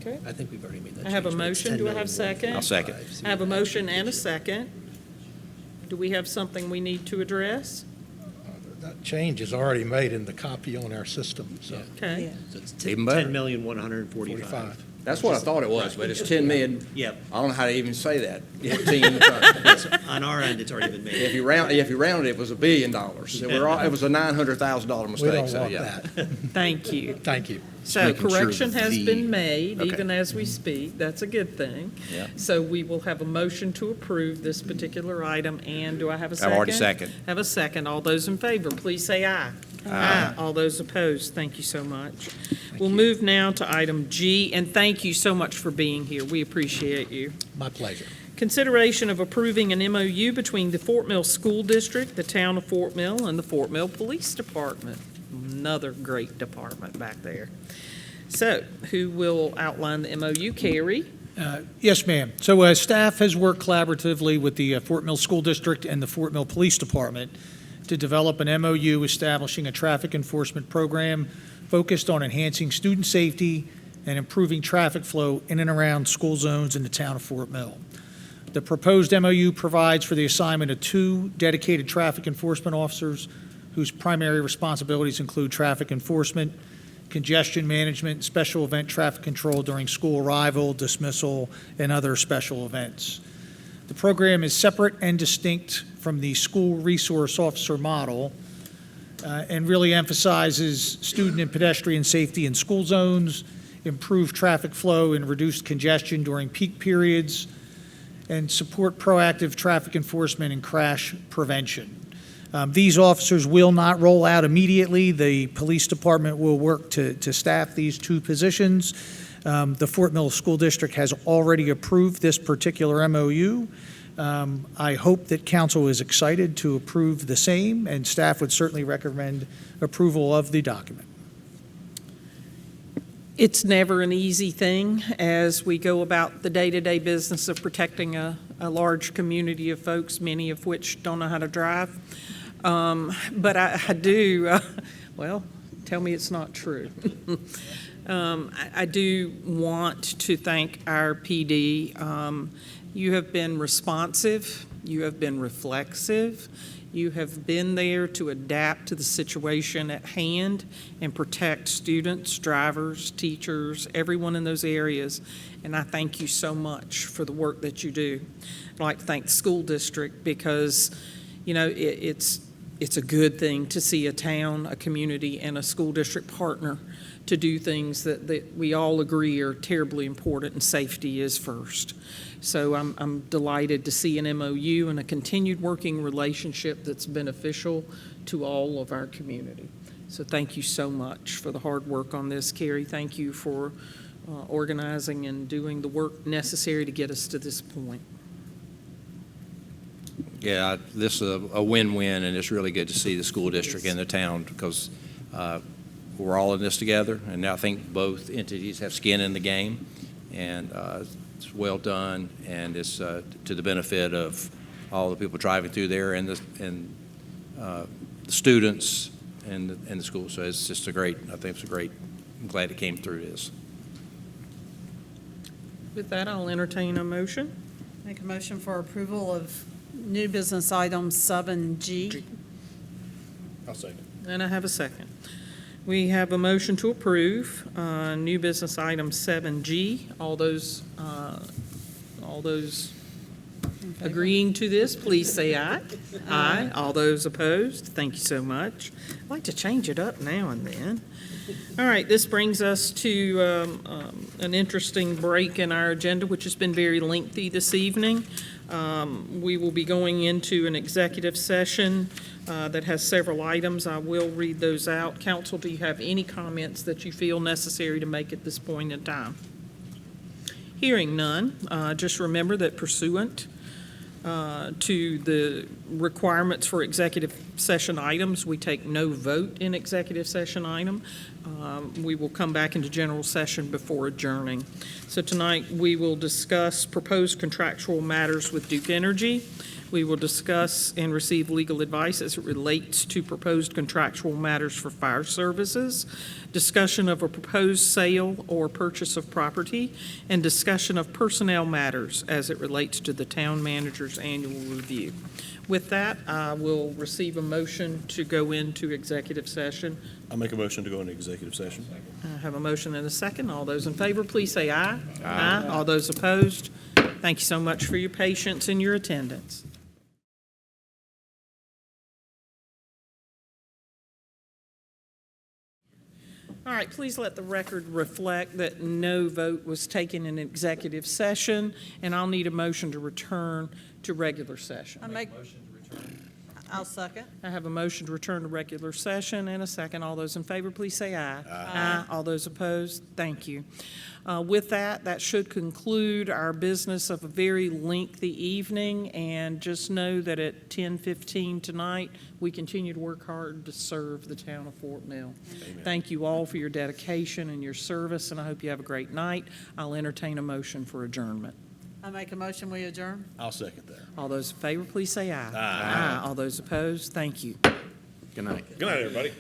Okay. I think we've already made that I have a change, but it's motion. Do I have a 10 second? I'll second. I have a motion and a second. Do we have something we need to address? That change is already made in the copy on our system, so. Okay. So it's Even better. 10,145. That's what I thought it was, but it's 10 million. Yep. I don't know how to even say that. 14. On our end, it's already been made. If you round it, it was $1 billion. So it was a $900,000 We mistake. don't So want yeah. that. Thank you. Thank you. So making sure correction has the- been made, Okay. even as we speak. That's a good thing. Yeah. So we will have a motion to approve this particular item, and do I have a second? I've already seconded. Have a second. All those in favor, please say aye. Aye. All those opposed, thank you so much. We'll move now to item G, and thank you so much for being here. We appreciate you. My pleasure. Consideration of approving an MOU between the Fort Mill School District, the Town of Fort Mill, and the Fort Mill Police Department. Another great department back there. So, who will outline the MOU? Carrie? Yes, ma'am. So staff has worked collaboratively with the Fort Mill School District and the Fort Mill Police Department to develop an MOU establishing a traffic enforcement program focused on enhancing student safety and improving traffic flow in and around school zones in the town of Fort Mill. The proposed MOU provides for the assignment of 2 dedicated traffic enforcement officers whose primary responsibilities include traffic enforcement, congestion management, special event traffic control during school arrival, dismissal, and other special events. The program is separate and distinct from the school resource officer model and really emphasizes student and pedestrian safety in school zones, improved traffic flow and reduced congestion during peak periods, and support proactive traffic enforcement and crash prevention. These officers will not roll out immediately. The police department will work to staff these 2 positions. The Fort Mill School District has already approved this particular MOU. I hope that council is excited to approve the same, and staff would certainly recommend approval of the document. It's never an easy thing as we go about the day-to-day business of protecting a large community of folks, many of which don't know how to drive. But I do, well, tell me it's not true. I do want to thank our PD. You have been responsive, you have been reflexive, you have been there to adapt to the situation at hand and protect students, drivers, teachers, everyone in those areas. And I thank you so much for the work that you do. I'd like to thank the school district because, you know, it's a good thing to see a town, a community, and a school district partner to do things that we all agree are terribly important, and safety is first. So I'm delighted to see an MOU and a continued working relationship that's beneficial to all of our community. So thank you so much for the hard work on this. Carrie, thank you for organizing and doing the work necessary to get us to this point. Yeah, this is a win-win, and it's really good to see the school district and the town because we're all in this together, and I think both entities have skin in the game, and it's well done, and it's to the benefit of all the people driving through there and the students and the school. So it's just a great, I think it's a great, I'm glad it came through this. With that, I'll entertain a motion. Make a motion for approval of new business item 7G. I'll second. And I have a second. We have a motion to approve new business item 7G. All those agreeing to this, please say aye. Aye. All those opposed, thank you so much. I'd like to change it up now and then. All right, this brings us to an interesting break in our agenda, which has been very lengthy this evening. We will be going into an executive session that has several items. I will read those out. Council, do you have any comments that you feel necessary to make at this point in time? Hearing none, just remember that pursuant to the requirements for executive session items, we take no vote in executive session item. We will come back into general session before adjourning. So tonight we will discuss proposed contractual matters with Duke Energy. We will discuss and receive legal advice as it relates to proposed contractual matters for fire services, discussion of a proposed sale or purchase of property, and discussion of personnel matters as it relates to the town manager's annual review. With that, I will receive a motion to go into executive session. I'll make a motion to go into executive session. I have a motion and a second. All those in favor, please say aye. Aye. All those opposed, thank you so much for your patience and your attendance. All right, please let the record reflect that no vote was taken in executive session, and I'll need a motion to return to regular session. I'll second. I have a motion to return to regular session and a second. All those in favor, please say aye. Aye. All those opposed, thank you. With that, that should conclude our business of a very lengthy evening, and just know that at 10:15 tonight, we continue to work hard to serve the town of Fort Mill. Amen. Thank you all for your dedication and your service, and I hope you have a great night. I'll entertain a motion for adjournment. I make a motion, we adjourn. I'll second that. All those in favor, please say aye. Aye. All those opposed, thank you. Good night. Good night, everybody.